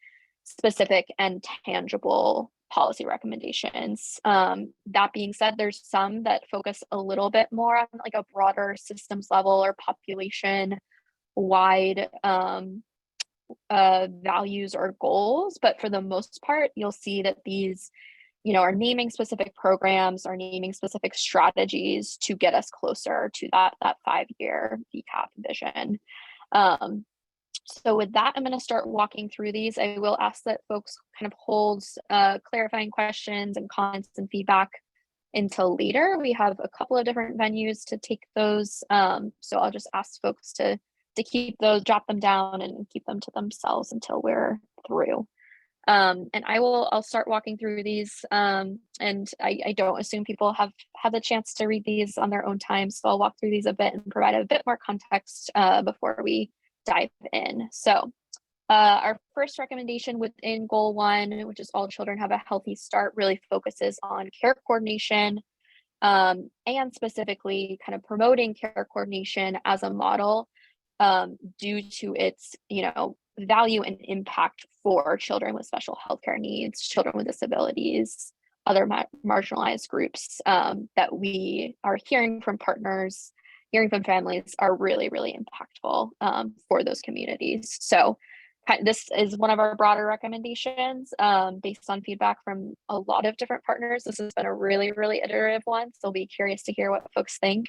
specific and tangible policy recommendations. That being said, there's some that focus a little bit more on like a broader systems level or population wide values or goals, but for the most part, you'll see that these, you know, are naming specific programs, are naming specific strategies to get us closer to that 5-year VCAP vision. So with that, I'm going to start walking through these. I will ask that folks kind of hold clarifying questions and comments and feedback until later. We have a couple of different venues to take those. So I'll just ask folks to keep those, jot them down and keep them to themselves until we're through. And I'll start walking through these. And I don't assume people have had the chance to read these on their own time. So I'll walk through these a bit and provide a bit more context before we dive in. So our first recommendation within goal 1, which is all children have a healthy start, really focuses on care coordination and specifically kind of promoting care coordination as a model due to its, you know, value and impact for children with special healthcare needs, children with disabilities, other marginalized groups that we are hearing from partners, hearing from families are really, really impactful for those communities. So this is one of our broader recommendations based on feedback from a lot of different partners. This has been a really, really iterative one. So I'll be curious to hear what folks think.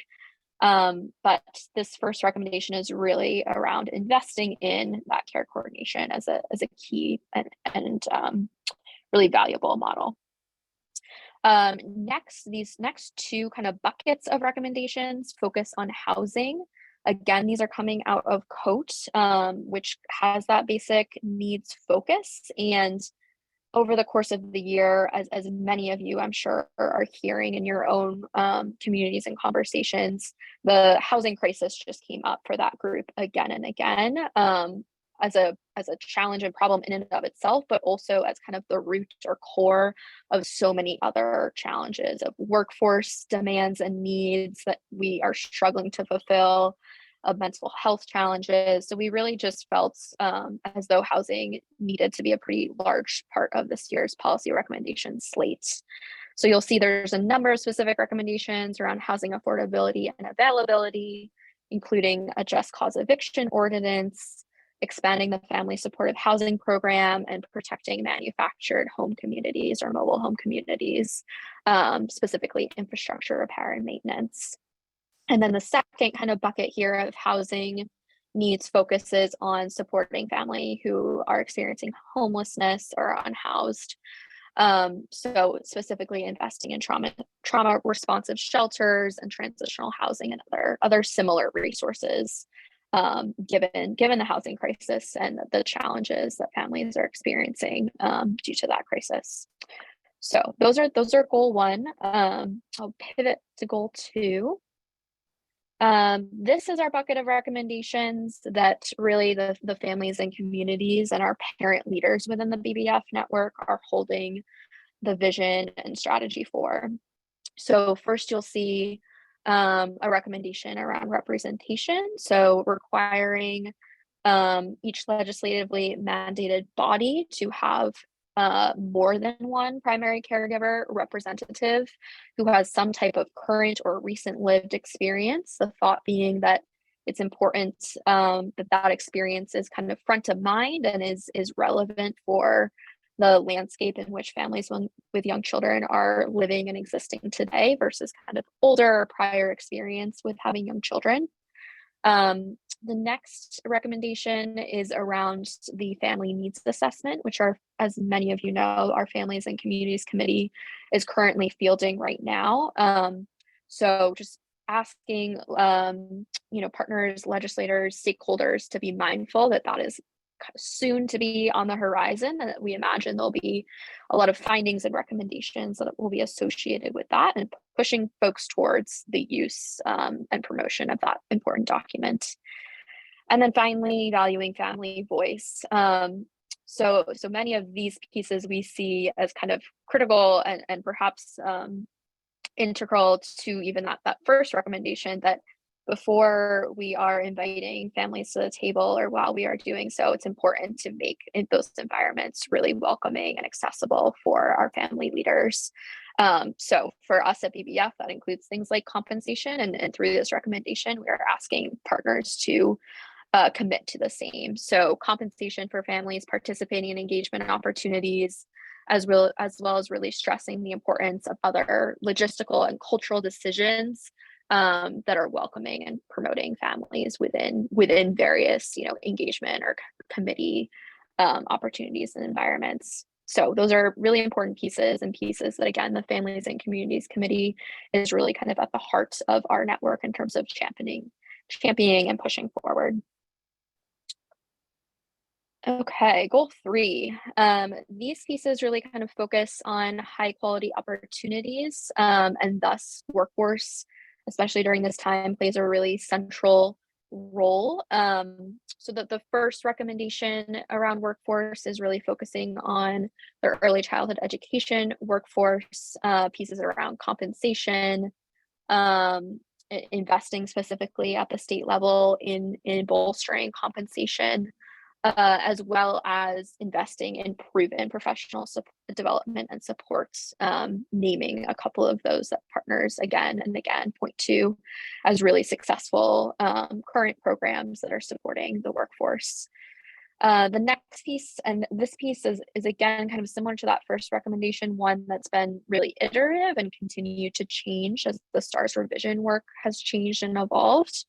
But this first recommendation is really around investing in that care coordination as a key and really valuable model. Next, these next 2 kind of buckets of recommendations focus on housing. Again, these are coming out of COAT, which has that basic needs focus. And over the course of the year, as many of you, I'm sure, are hearing in your own communities and conversations, the housing crisis just came up for that group again and again. As a challenge and problem in and of itself, but also as kind of the root or core of so many other challenges of workforce demands and needs that we are struggling to fulfill, of mental health challenges. So we really just felt as though housing needed to be a pretty large part of this year's policy recommendation slate. So you'll see there's a number of specific recommendations around housing affordability and availability, including a just cause eviction ordinance, expanding the family supportive housing program, and protecting manufactured home communities or mobile home communities, specifically infrastructure repair and maintenance. And then the second kind of bucket here of housing needs focuses on supporting family who are experiencing homelessness or unhoused. So specifically investing in trauma responsive shelters and transitional housing and other similar resources given the housing crisis and the challenges that families are experiencing due to that crisis. So those are goal 1. I'll pivot to goal 2. This is our bucket of recommendations that really the families and communities and our parent leaders within the BBF network are holding the vision and strategy for. So first you'll see a recommendation around representation. So requiring each legislatively mandated body to have more than one primary caregiver representative who has some type of current or recent lived experience. The thought being that it's important that experience is kind of front of mind and is relevant for the landscape in which families with young children are living and existing today versus kind of older or prior experience with having young children. The next recommendation is around the family needs assessment, which are, as many of you know, our Families and Communities Committee is currently fielding right now. So just asking, partners, legislators, stakeholders to be mindful that is soon to be on the horizon, and that we imagine there'll be a lot of findings and recommendations that will be associated with that, and pushing folks towards the use and promotion of that important document. And then finally, valuing family voice. So many of these pieces we see as kind of critical and perhaps integral to even that first recommendation, that before we are inviting families to the table or while we are doing so, it's important to make those environments really welcoming and accessible for our family leaders. So for us at BBF, that includes things like compensation, and through this recommendation, we are asking partners to commit to the same. So compensation for families participating in engagement opportunities, as well as really stressing the importance of other logistical and cultural decisions that are welcoming and promoting families within various, engagement or committee opportunities and environments. So those are really important pieces that, again, the Families and Communities Committee is really kind of at the heart of our network in terms of championing and pushing forward. Okay, goal 3. These pieces really kind of focus on high quality opportunities, and thus workforce, especially during this time, plays a really central role. So that the first recommendation around workforce is really focusing on the early childhood education workforce, pieces around compensation, investing specifically at the state level in bolstering compensation, as well as investing in proven professional development and supports, naming a couple of those that partners again and again point to as really successful current programs that are supporting the workforce. The next piece, and this piece is again kind of similar to that first recommendation, one that's been really iterative and continue to change as the STARS revision work has changed and evolved.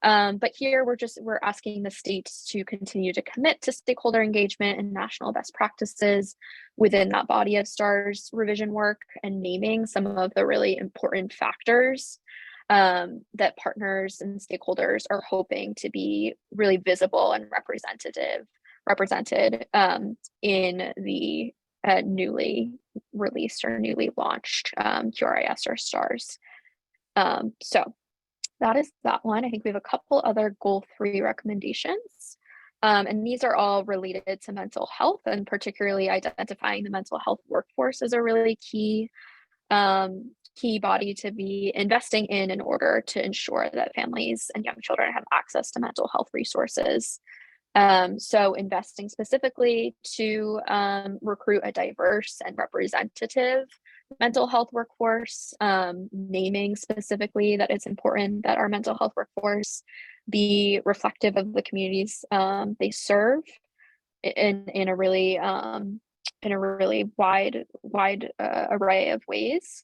But here we're asking the states to continue to commit to stakeholder engagement and national best practices within that body of STARS revision work, and naming some of the really important factors that partners and stakeholders are hoping to be really visible and represented in the newly released or newly launched QRIS or STARS. So that is that one. I think we have a couple other goal 3 recommendations. And these are all related to mental health, and particularly identifying the mental health workforce as a really key body to be investing in order to ensure that families and young children have access to mental health resources. So investing specifically to recruit a diverse and representative mental health workforce, naming specifically that it's important that our mental health workforce be reflective of the communities they serve in a really wide array of ways.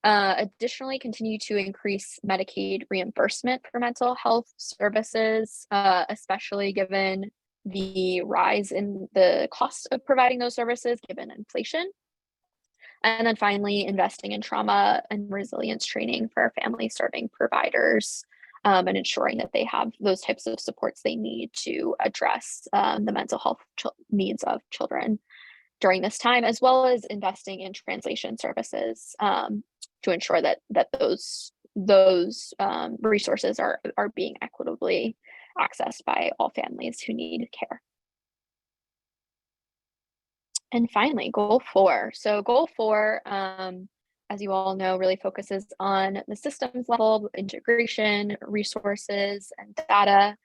Additionally, continue to increase Medicaid reimbursement for mental health services, especially given the rise in the cost of providing those services given inflation. And then finally, investing in trauma and resilience training for our family serving providers, and ensuring that they have those types of supports they need to address the mental health needs of children during this time, as well as investing in translation services to ensure that those resources are being equitably accessed by all families who need care. And finally, goal 4. So goal 4, as you all know, really focuses on the systems level, integration, resources, and data.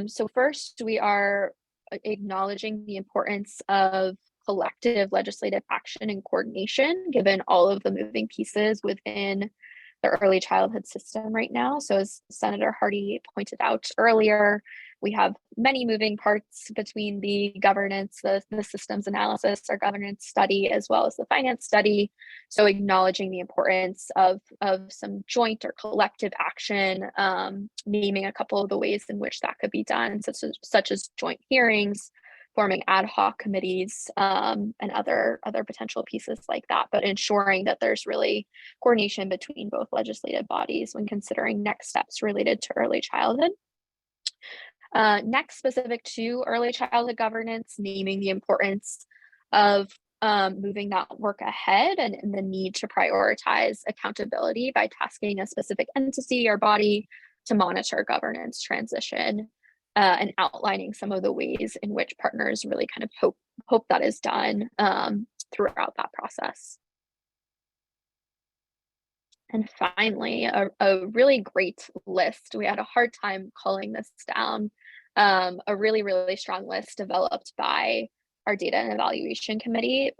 So first, we are acknowledging the importance of collective legislative action and coordination, given all of the moving pieces within the early childhood system right now. So as Senator Hardy pointed out earlier, we have many moving parts between the governance, the systems analysis, our governance study, as well as the finance study. So acknowledging the importance of some joint or collective action, naming a couple of the ways in which that could be done, such as joint hearings, forming ad hoc committees, and other potential pieces like that, but ensuring that there's really coordination between both legislative bodies when considering next steps related to early childhood. Next, specific to early childhood governance, naming the importance of moving that work ahead and the need to prioritize accountability by tasking a specific entity or body to monitor governance transition, and outlining some of the ways in which partners really kind of hope that is done throughout that process. And finally, a really great list. We had a hard time culling this down. A really, really strong list developed by our Data and Evaluation Committee,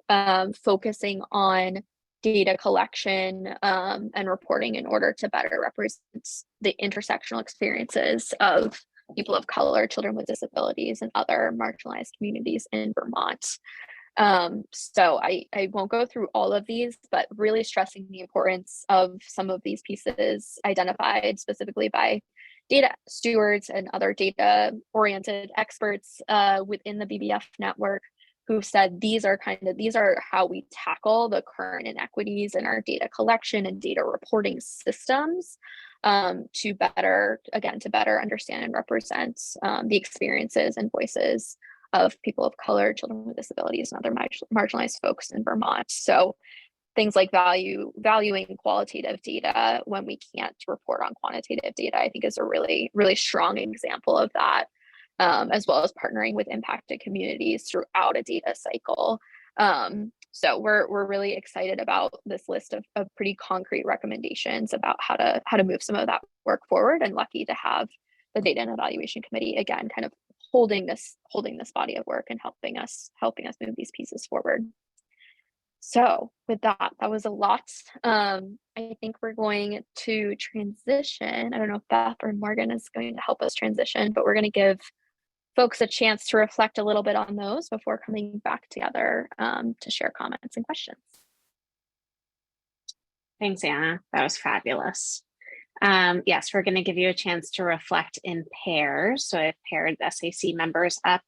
focusing on data collection and reporting in order to better represent the intersectional experiences of people of color, children with disabilities, and other marginalized communities in Vermont. So I won't go through all of these, but really stressing the importance of some of these pieces identified specifically by data stewards and other data-oriented experts within the BBF network, who've said these are how we tackle the current inequities in our data collection and data reporting systems, to better understand and represent the experiences and voices of people of color, children with disabilities, and other marginalized folks in Vermont. So things like valuing qualitative data when we can't report on quantitative data, I think is a really, really strong example of that, as well as partnering with impacted communities throughout a data cycle. So we're really excited about this list of pretty concrete recommendations about how to move some of that work forward, and lucky to have the Data and Evaluation Committee again kind of holding this body of work and helping us move these pieces forward. So with that was a lot. I think we're going to transition. I don't know if Beth or Morgan is going to help us transition, but we're going to give folks a chance to reflect a little bit on those before coming back together to share comments and questions. Thanks, Anna. That was fabulous. Yes, we're going to give you a chance to reflect in pairs. So I've paired SAC members up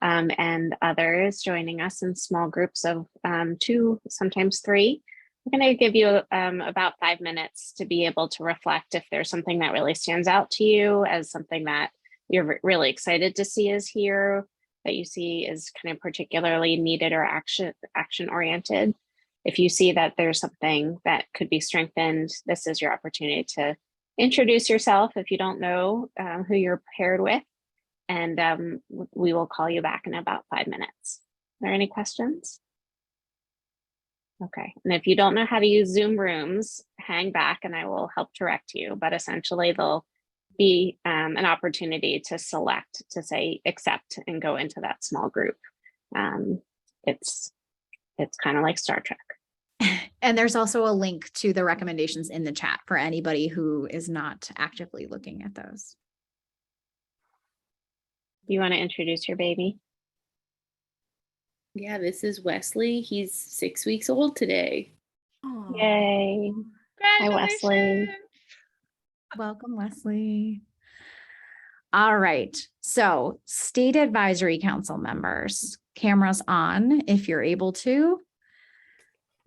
and others joining us in small groups of 2, sometimes 3. We're going to give you about 5 minutes to be able to reflect if there's something that really stands out to you as something that you're really excited to see is here, that you see is kind of particularly needed or action oriented. If you see that there's something that could be strengthened, this is your opportunity to introduce yourself if you don't know who you're paired with, and we will call you back in about 5 minutes. Are there any questions? Okay, and if you don't know how to use Zoom rooms, hang back and I will help direct you, but essentially they'll be an opportunity to select, to say accept and go into that small group. It's kind of like Star Trek. And there's also a link to the recommendations in the chat for anybody who is not actively looking at those. You want to introduce your baby? Yeah, this is Wesley. He's 6 weeks old today. Aww. Yay. Hi, Wesley. Welcome, Wesley. All right. So State Advisory Council members, cameras on if you're able to.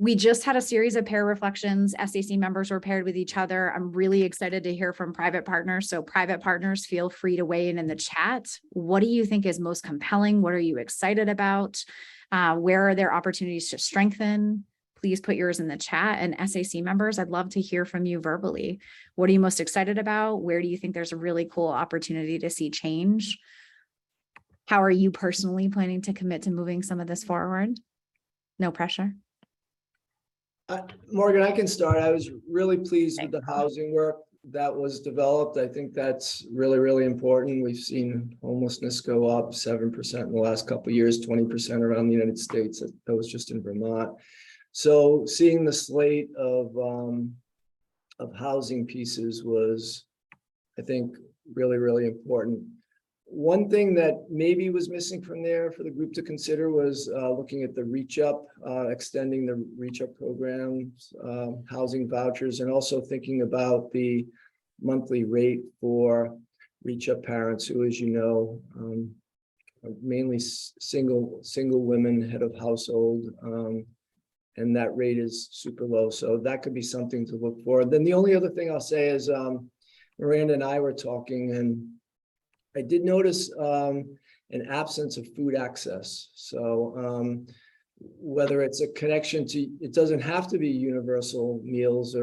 We just had a series of pair reflections. SAC members were paired with each other. I'm really excited to hear from private partners. So private partners, feel free to weigh in the chat. What do you think is most compelling? What are you excited about? Where are there opportunities to strengthen? Please put yours in the chat. And SAC members, I'd love to hear from you verbally. What are you most excited about? Where do you think there's a really cool opportunity to see change? How are you personally planning to commit to moving some of this forward? No pressure. Morgan, I can start. I was really pleased with the housing work that was developed. I think that's really, really important. We've seen homelessness go up 7% in the last couple of years, 20% around the United States. That was just in Vermont. So seeing the slate of housing pieces was, I think, really, really important. One thing that maybe was missing from there for the group to consider was looking at the Reach Up, extending the Reach Up programs, housing vouchers, and also thinking about the monthly rate for Reach Up parents who, as you know, are mainly single women, head of household, and that rate is super low. So that could be something to look for. Then the only other thing I'll say is Miranda and I were talking, and I did notice an absence of food access. So whether it's a connection to, it doesn't have to be universal meals,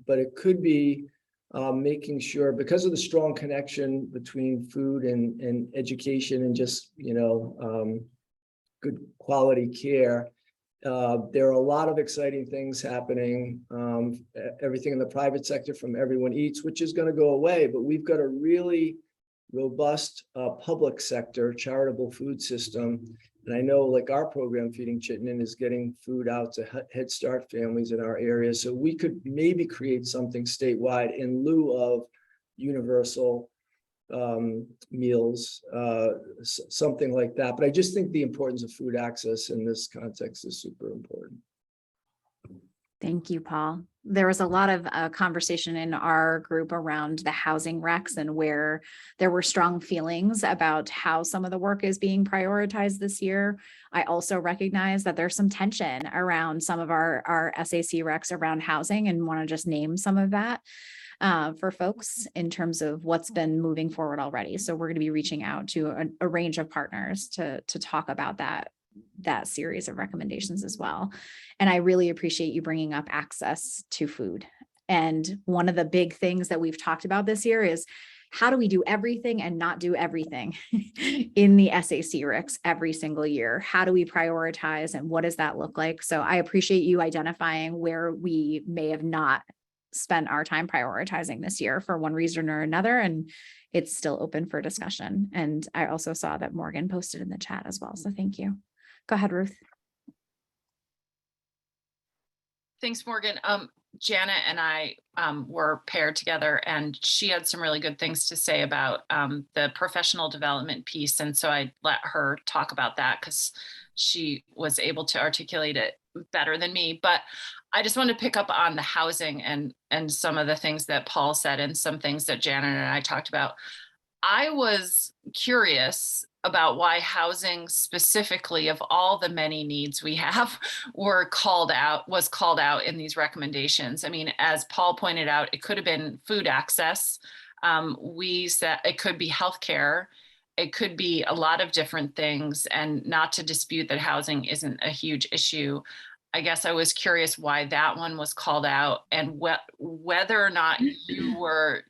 but it could be making sure, because of the strong connection between food and education and just, good quality care. There are a lot of exciting things happening. Everything in the private sector from Everyone Eats, which is going to go away, but we've got a really robust public sector charitable food system. And I know, like, our program, Feeding Chittenden, is getting food out to Head Start families in our area. So we could maybe create something statewide in lieu of universal meals, something like that. But I just think the importance of food access in this context is super important. Thank you, Paul. There was a lot of conversation in our group around the housing recs and where there were strong feelings about how some of the work is being prioritized this year. I also recognize that there's some tension around some of our SAC recs around housing, and want to just name some of that for folks in terms of what's been moving forward already. So we're going to be reaching out to a range of partners to talk about that series of recommendations as well. And I really appreciate you bringing up access to food. And one of the big things that we've talked about this year is, how do we do everything and not do everything in the SAC RICs every single year? How do we prioritize, and what does that look like? So I appreciate you identifying where we may have not spent our time prioritizing this year for one reason or another, and it's still open for discussion. And I also saw that Morgan posted in the chat as well. So thank you. Go ahead, Ruth. Thanks, Morgan. Janet and I were paired together, and she had some really good things to say about the professional development piece. And so I let her talk about that because she was able to articulate it better than me. But I just wanted to pick up on the housing and some of the things that Paul said and some things that Janet and I talked about. I was curious about why housing specifically, of all the many needs we have, was called out in these recommendations. I mean, as Paul pointed out, it could have been food access. We said it could be healthcare. It could be a lot of different things, and not to dispute that housing isn't a huge issue. I guess I was curious why that one was called out, and whether or not you were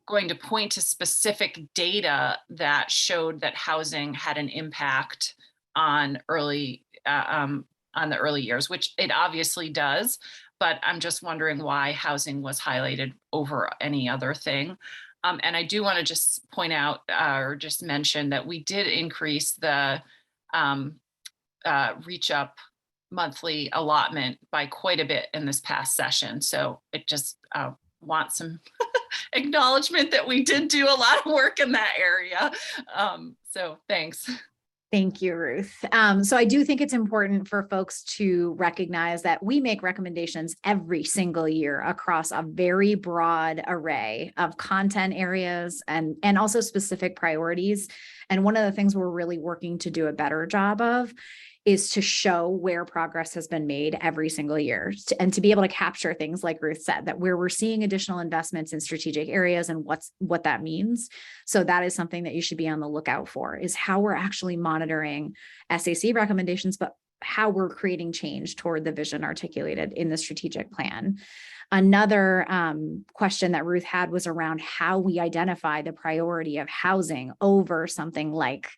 going to point to specific data that showed that housing had an impact on the early years, which it obviously does, but I'm just wondering why housing was highlighted over any other thing. And I do want to just point out or just mention that we did increase the Reach Up monthly allotment by quite a bit in this past session. So it just wants some acknowledgement that we did do a lot of work in that area. So thanks. Thank you, Ruth. So I do think it's important for folks to recognize that we make recommendations every single year across a very broad array of content areas and also specific priorities. And one of the things we're really working to do a better job of is to show where progress has been made every single year, and to be able to capture things like Ruth said, that where we're seeing additional investments in strategic areas and what that means. So that is something that you should be on the lookout for, is how we're actually monitoring SAC recommendations, but how we're creating change toward the vision articulated in the strategic plan. Another question that Ruth had was around how we identify the priority of housing over something like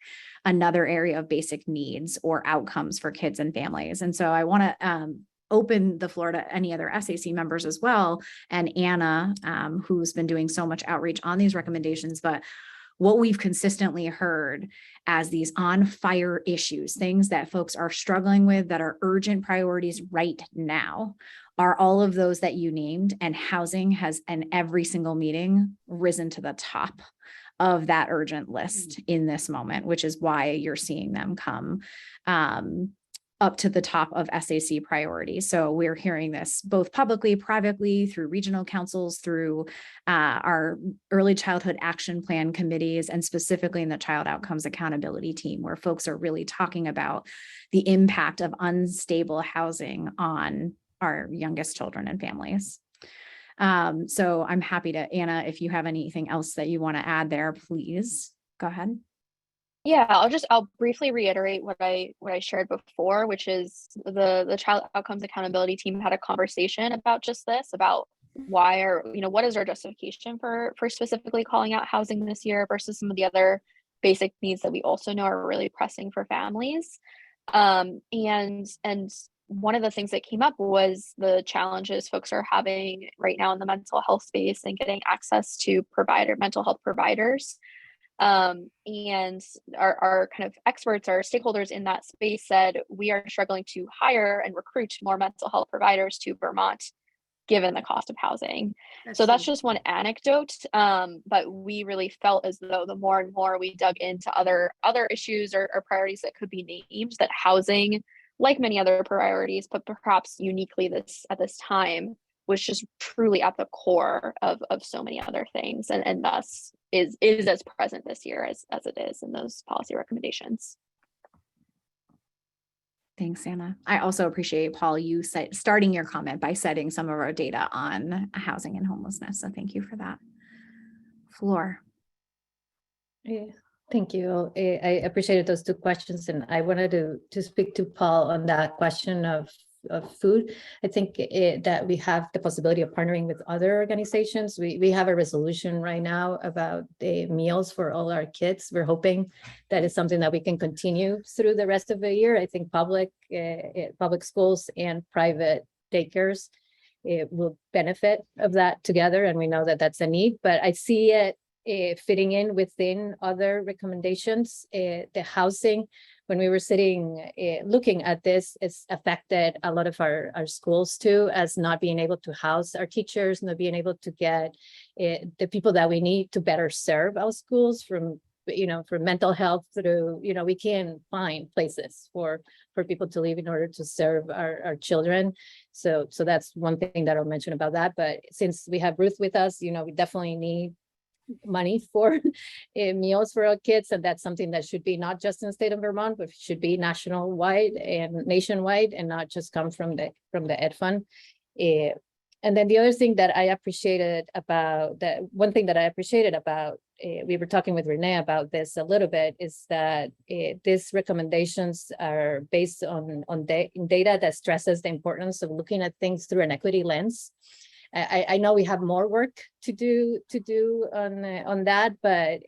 another area of basic needs or outcomes for kids and families. And so I want to open the floor to any other SAC members as well, and Anna, who's been doing so much outreach on these recommendations. But what we've consistently heard as these on fire issues, things that folks are struggling with that are urgent priorities right now, are all of those that you named, and housing has in every single meeting risen to the top of that urgent list in this moment, which is why you're seeing them come up to the top of SAC priorities. So we're hearing this both publicly, privately, through regional councils, through our early childhood action plan committees, and specifically in the child outcomes accountability team, where folks are really talking about the impact of unstable housing on our youngest children and families. So I'm happy to, Anna, if you have anything else that you want to add there, please go ahead. Yeah, I'll briefly reiterate what I shared before, which is the child outcomes accountability team had a conversation about just this, about why what is our justification for specifically calling out housing this year versus some of the other basic needs that we also know are really pressing for families. And one of the things that came up was the challenges folks are having right now in the mental health space and getting access to mental health providers. And our kind of experts, our stakeholders in that space said, we are struggling to hire and recruit more mental health providers to Vermont, given the cost of housing. So that's just one anecdote. But we really felt as though the more and more we dug into other issues or priorities that could be named, that housing, like many other priorities, but perhaps uniquely at this time, was just truly at the core of so many other things, and thus is as present this year as it is in those policy recommendations. Thanks, Anna. I also appreciate, Paul, you starting your comment by citing some of our data on housing and homelessness. So thank you for that. Floor. Yeah, thank you. I appreciated those two questions, and I wanted to speak to Paul on that question of food. I think that we have the possibility of partnering with other organizations. We have a resolution right now about the meals for all our kids. We're hoping that is something that we can continue through the rest of the year. I think public schools and private daycares will benefit of that together, and we know that that's a need, but I see it fitting in within other recommendations. The housing, when we were sitting looking at this, it's affected a lot of our schools too, as not being able to house our teachers, not being able to get the people that we need to better serve our schools, from mental health through, we can't find places for people to live in order to serve our children. So that's one thing that I'll mention about that. But since we have Ruth with us, we definitely need money for meals for our kids, and that's something that should be not just in the state of Vermont, but should be nationwide and nationwide, and not just come from the Ed Fund. And then the other thing that I appreciated about we were talking with Renee about this a little bit, is that these recommendations are based on data that stresses the importance of looking at things through an equity lens. I know we have more work to do on that, but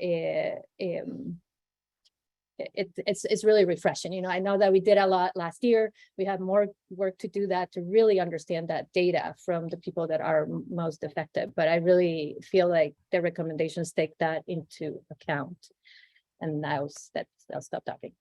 it's really refreshing. I know that we did a lot last year. We have more work to do that, to really understand that data from the people that are most affected. But I really feel like the recommendations take that into account. And I'll stop talking.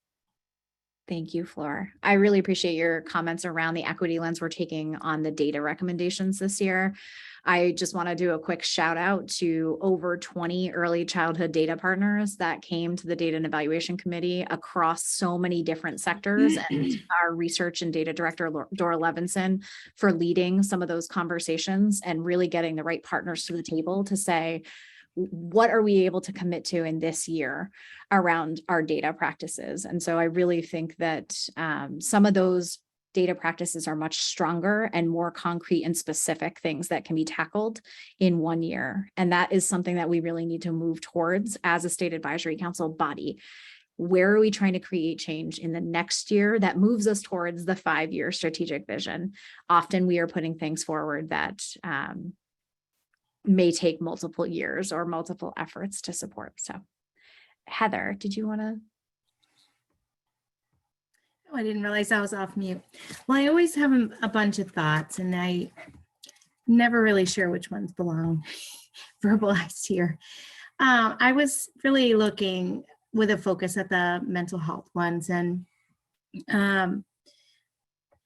Thank you, Flor. I really appreciate your comments around the equity lens we're taking on the data recommendations this year. I just want to do a quick shout out to over 20 early childhood data partners that came to the Data and Evaluation Committee across so many different sectors, and our research and data director, Dora Levinson, for leading some of those conversations and really getting the right partners to the table to say, what are we able to commit to in this year around our data practices? And so I really think that some of those data practices are much stronger and more concrete and specific things that can be tackled in 1 year. And that is something that we really need to move towards as a state advisory council body. Where are we trying to create change in the next year that moves us towards the 5-year strategic vision? Often we are putting things forward that may take multiple years or multiple efforts to support. So Heather, did you want to? Oh, I didn't realize I was off mute. Well, I always have a bunch of thoughts and I never really sure which ones belong verbalized here. I was really looking with a focus at the mental health ones, and I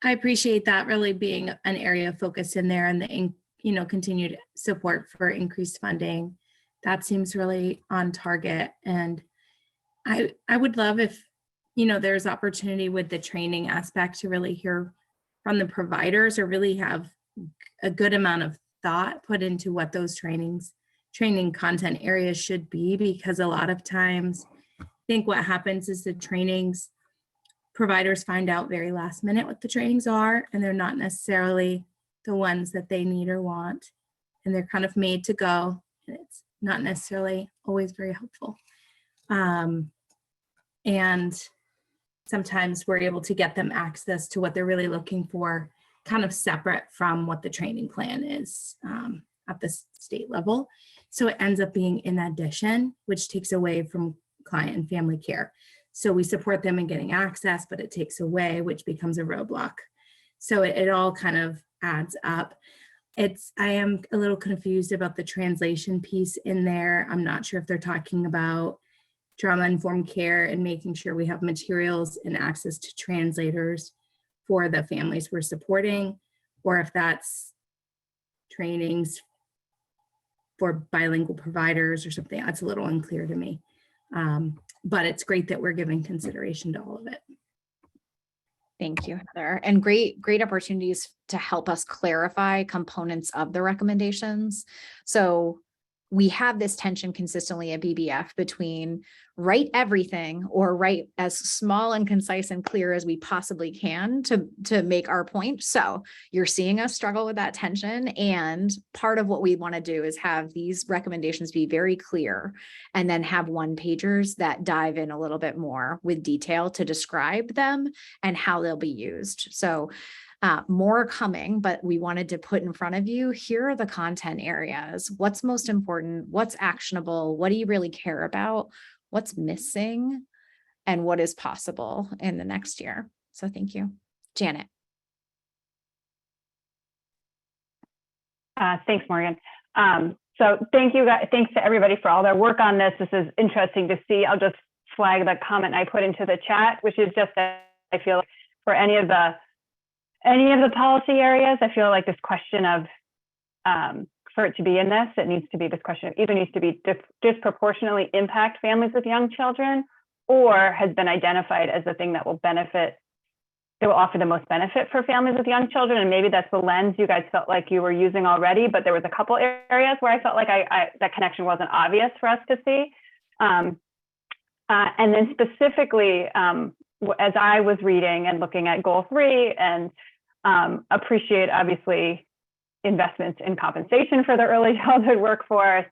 appreciate that really being an area of focus in there, and the continued support for increased funding. That seems really on target, and I would love if there's opportunity with the training aspect to really hear from the providers, or really have a good amount of thought put into what those training content areas should be, because a lot of times I think what happens is the trainings, providers find out very last minute what the trainings are, and they're not necessarily the ones that they need or want, and they're kind of made to go, and it's not necessarily always very helpful. And sometimes we're able to get them access to what they're really looking for, kind of separate from what the training plan is at the state level. So it ends up being in addition, which takes away from client and family care. So we support them in getting access, but it takes away, which becomes a roadblock. So it all kind of adds up. I am a little confused about the translation piece in there. I'm not sure if they're talking about trauma-informed care and making sure we have materials and access to translators for the families we're supporting, or if that's trainings for bilingual providers or something. That's a little unclear to me. But it's great that we're giving consideration to all of it. Thank you, Heather. And great opportunities to help us clarify components of the recommendations. So we have this tension consistently at BBF between write everything or write as small and concise and clear as we possibly can to make our point. So you're seeing us struggle with that tension. And part of what we want to do is have these recommendations be very clear, and then have one-pagers that dive in a little bit more with detail to describe them and how they'll be used. So more coming, but we wanted to put in front of you, here are the content areas. What's most important? What's actionable? What do you really care about? What's missing? And what is possible in the next year? So thank you. Janet. Thanks, Morgan. So thank you guys. Thanks to everybody for all their work on this. This is interesting to see. I'll just flag the comment I put into the chat, which is just that I feel like for any of the policy areas, I feel like this question of, for it to be in this, it needs to be this question of either needs to be disproportionately impact families with young children, or has been identified as the thing that will offer the most benefit for families with young children. And maybe that's the lens you guys felt like you were using already, but there was a couple areas where I felt like that connection wasn't obvious for us to see. And then specifically, as I was reading and looking at goal 3, and appreciate obviously investments in compensation for the early childhood workforce,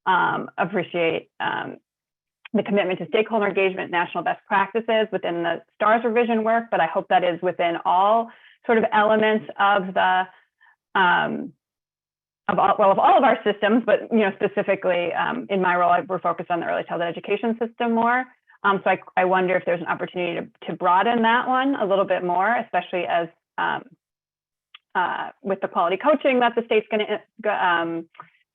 appreciate the commitment to stakeholder engagement, national best practices within the STARS revision work, but I hope that is within all sort of elements of the of all of our systems, but specifically in my role, we're focused on the early childhood education system more. So I wonder if there's an opportunity to broaden that one a little bit more, especially as with the quality coaching that the state's going to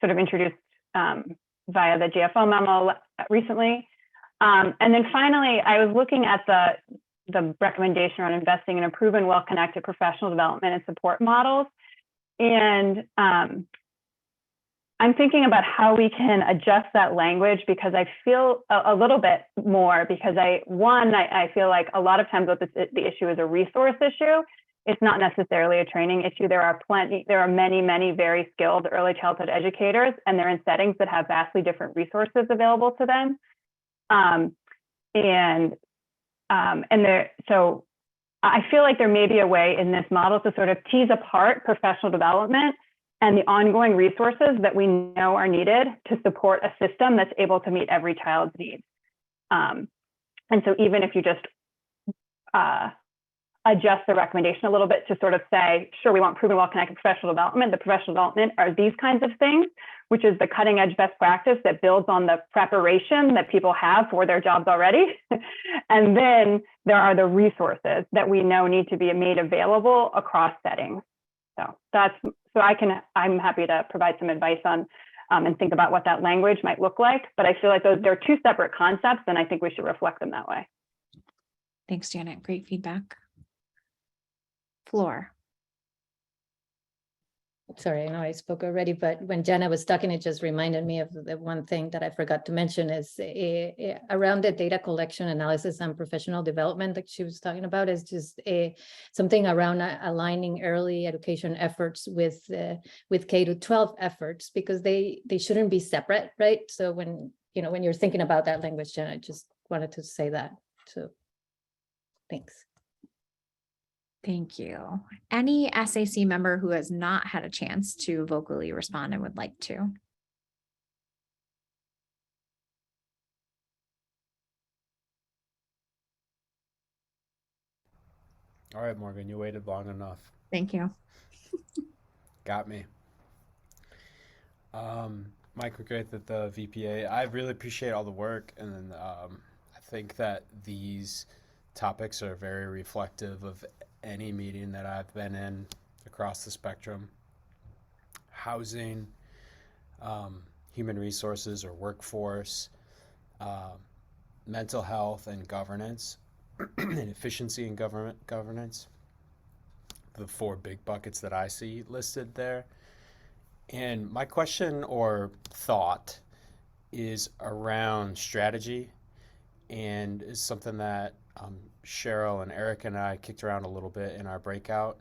sort of introduce via the GFO memo recently. And then finally, I was looking at the recommendation on investing in a proven, well-connected professional development and support models. And I'm thinking about how we can adjust that language, because I feel a little bit more, because I feel like a lot of times the issue is a resource issue. It's not necessarily a training issue. There are many very skilled early childhood educators, and they're in settings that have vastly different resources available to them. So I feel like there may be a way in this model to sort of tease apart professional development and the ongoing resources that we know are needed to support a system that's able to meet every child's needs. And so even if you just adjust the recommendation a little bit to sort of say, sure, we want proven well-connected professional development. The professional development are these kinds of things, which is the cutting edge best practice that builds on the preparation that people have for their jobs already. And then there are the resources that we know need to be made available across settings. So I'm happy to provide some advice on and think about what that language might look like. But I feel like they're two separate concepts, and I think we should reflect them that way. Thanks, Janet. Great feedback. Floor. Sorry, I know I spoke already, but when Jenna was talking, it just reminded me of the one thing that I forgot to mention is around the data collection, analysis, and professional development that she was talking about is just something around aligning early education efforts with K-12 efforts, because they shouldn't be separate, right? So when you're thinking about that language, Jenna, I just wanted to say that. So thanks. Thank you. Any SAC member who has not had a chance to vocally respond and would like to? All right, Morgan, you waited long enough. Thank you. Got me. Mike McGrath at the VPA. I really appreciate all the work, and I think that these topics are very reflective of any meeting that I've been in across the spectrum. Housing, human resources or workforce, mental health and governance, and efficiency in governance, the 4 big buckets that I see listed there. And my question or thought is around strategy, and is something that Cheryl and Eric and I kicked around a little bit in our breakout,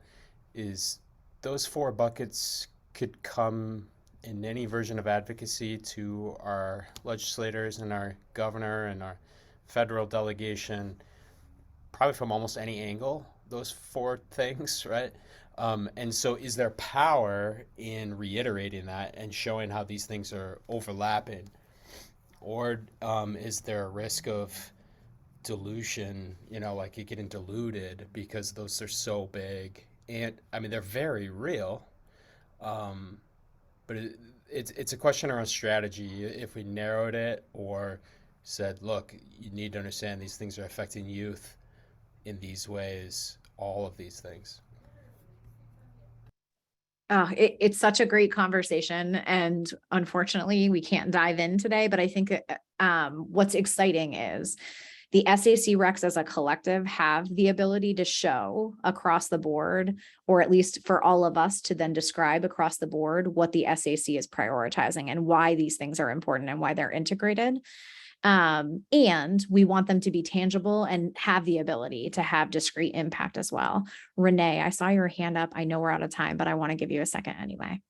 is those 4 buckets could come in any version of advocacy to our legislators and our governor and our federal delegation, probably from almost any angle, those 4 things, right? And so is there power in reiterating that and showing how these things are overlapping? Or is there a risk of dilution, like it getting diluted because those are so big? And I mean, they're very real, but it's a question around strategy. If we narrowed it or said, look, you need to understand these things are affecting youth in these ways, all of these things. It's such a great conversation, and unfortunately we can't dive in today, but I think what's exciting is the SAC Recs as a collective have the ability to show across the board, or at least for all of us to then describe across the board what the SAC is prioritizing and why these things are important and why they're integrated. And we want them to be tangible and have the ability to have discrete impact as well. Renee, I saw your hand up. I know we're out of time, but I want to give you a second anyway.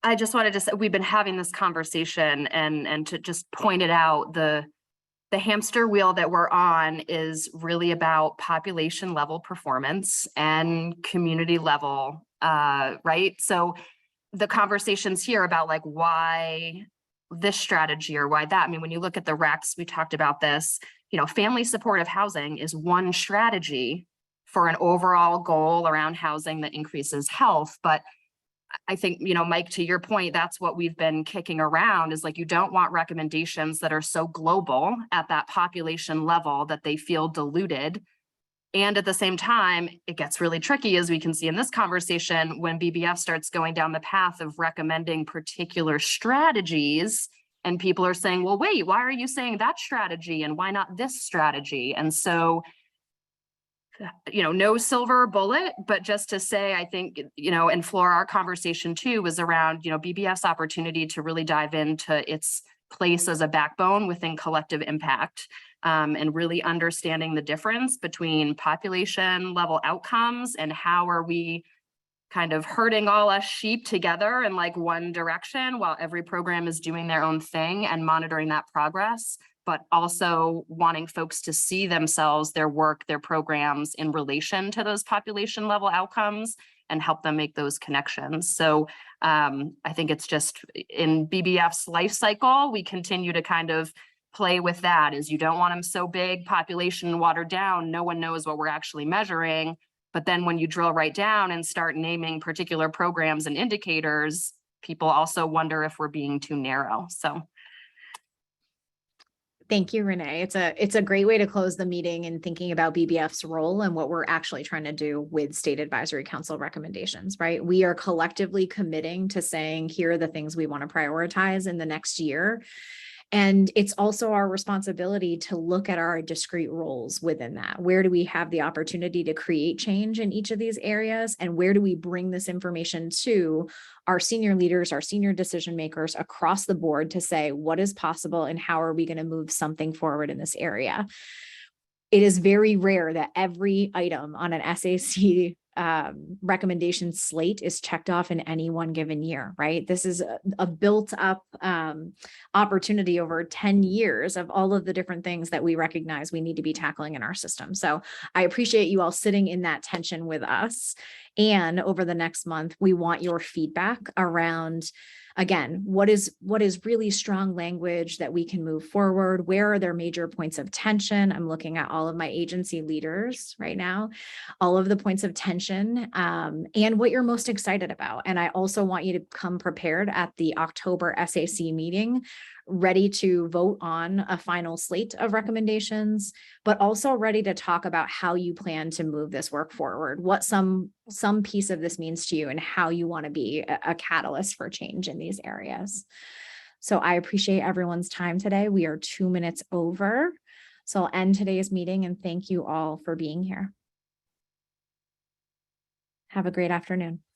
I just wanted to say, we've been having this conversation and to just point it out, the hamster wheel that we're on is really about population level performance and community level, right? So the conversations here about like why this strategy or why that, I mean, when you look at the recs, we talked about this, family supportive housing is one strategy for an overall goal around housing that increases health. But I think, Mike, to your point, that's what we've been kicking around is like, you don't want recommendations that are so global at that population level that they feel diluted. And at the same time, it gets really tricky, as we can see in this conversation, when BBF starts going down the path of recommending particular strategies and people are saying, well, wait, why are you saying that strategy? And why not this strategy? And so, no silver bullet, but just to say, I think, and Flora, our conversation too was around, BBF's opportunity to really dive into its place as a backbone within collective impact. And really understanding the difference between population level outcomes and how are we kind of herding all us sheep together in like one direction while every program is doing their own thing and monitoring that progress, but also wanting folks to see themselves, their work, their programs in relation to those population level outcomes and help them make those connections. So I think it's just in BBF's life cycle, we continue to kind of play with that is you don't want them so big, population watered down, no one knows what we're actually measuring. But then when you drill right down and start naming particular programs and indicators, people also wonder if we're being too narrow. So thank you, Renee. It's a great way to close the meeting and thinking about BBF's role and what we're actually trying to do with State Advisory Council recommendations, right? We are collectively committing to saying, here are the things we want to prioritize in the next year. And it's also our responsibility to look at our discrete roles within that. Where do we have the opportunity to create change in each of these areas? And where do we bring this information to our senior leaders, our senior decision makers across the board to say what is possible and how are we going to move something forward in this area? It is very rare that every item on an SAC recommendation slate is checked off in any one given year, right? This is a built up opportunity over 10 years of all of the different things that we recognize we need to be tackling in our system. So I appreciate you all sitting in that tension with us. And over the next month, we want your feedback around, again, what is really strong language that we can move forward? Where are there major points of tension? I'm looking at all of my agency leaders right now, all of the points of tension, and what you're most excited about. And I also want you to come prepared at the October SAC meeting, ready to vote on a final slate of recommendations, but also ready to talk about how you plan to move this work forward, what some piece of this means to you and how you want to be a catalyst for change in these areas. So I appreciate everyone's time today. We are 2 minutes over. So I'll end today's meeting and thank you all for being here. Have a great afternoon.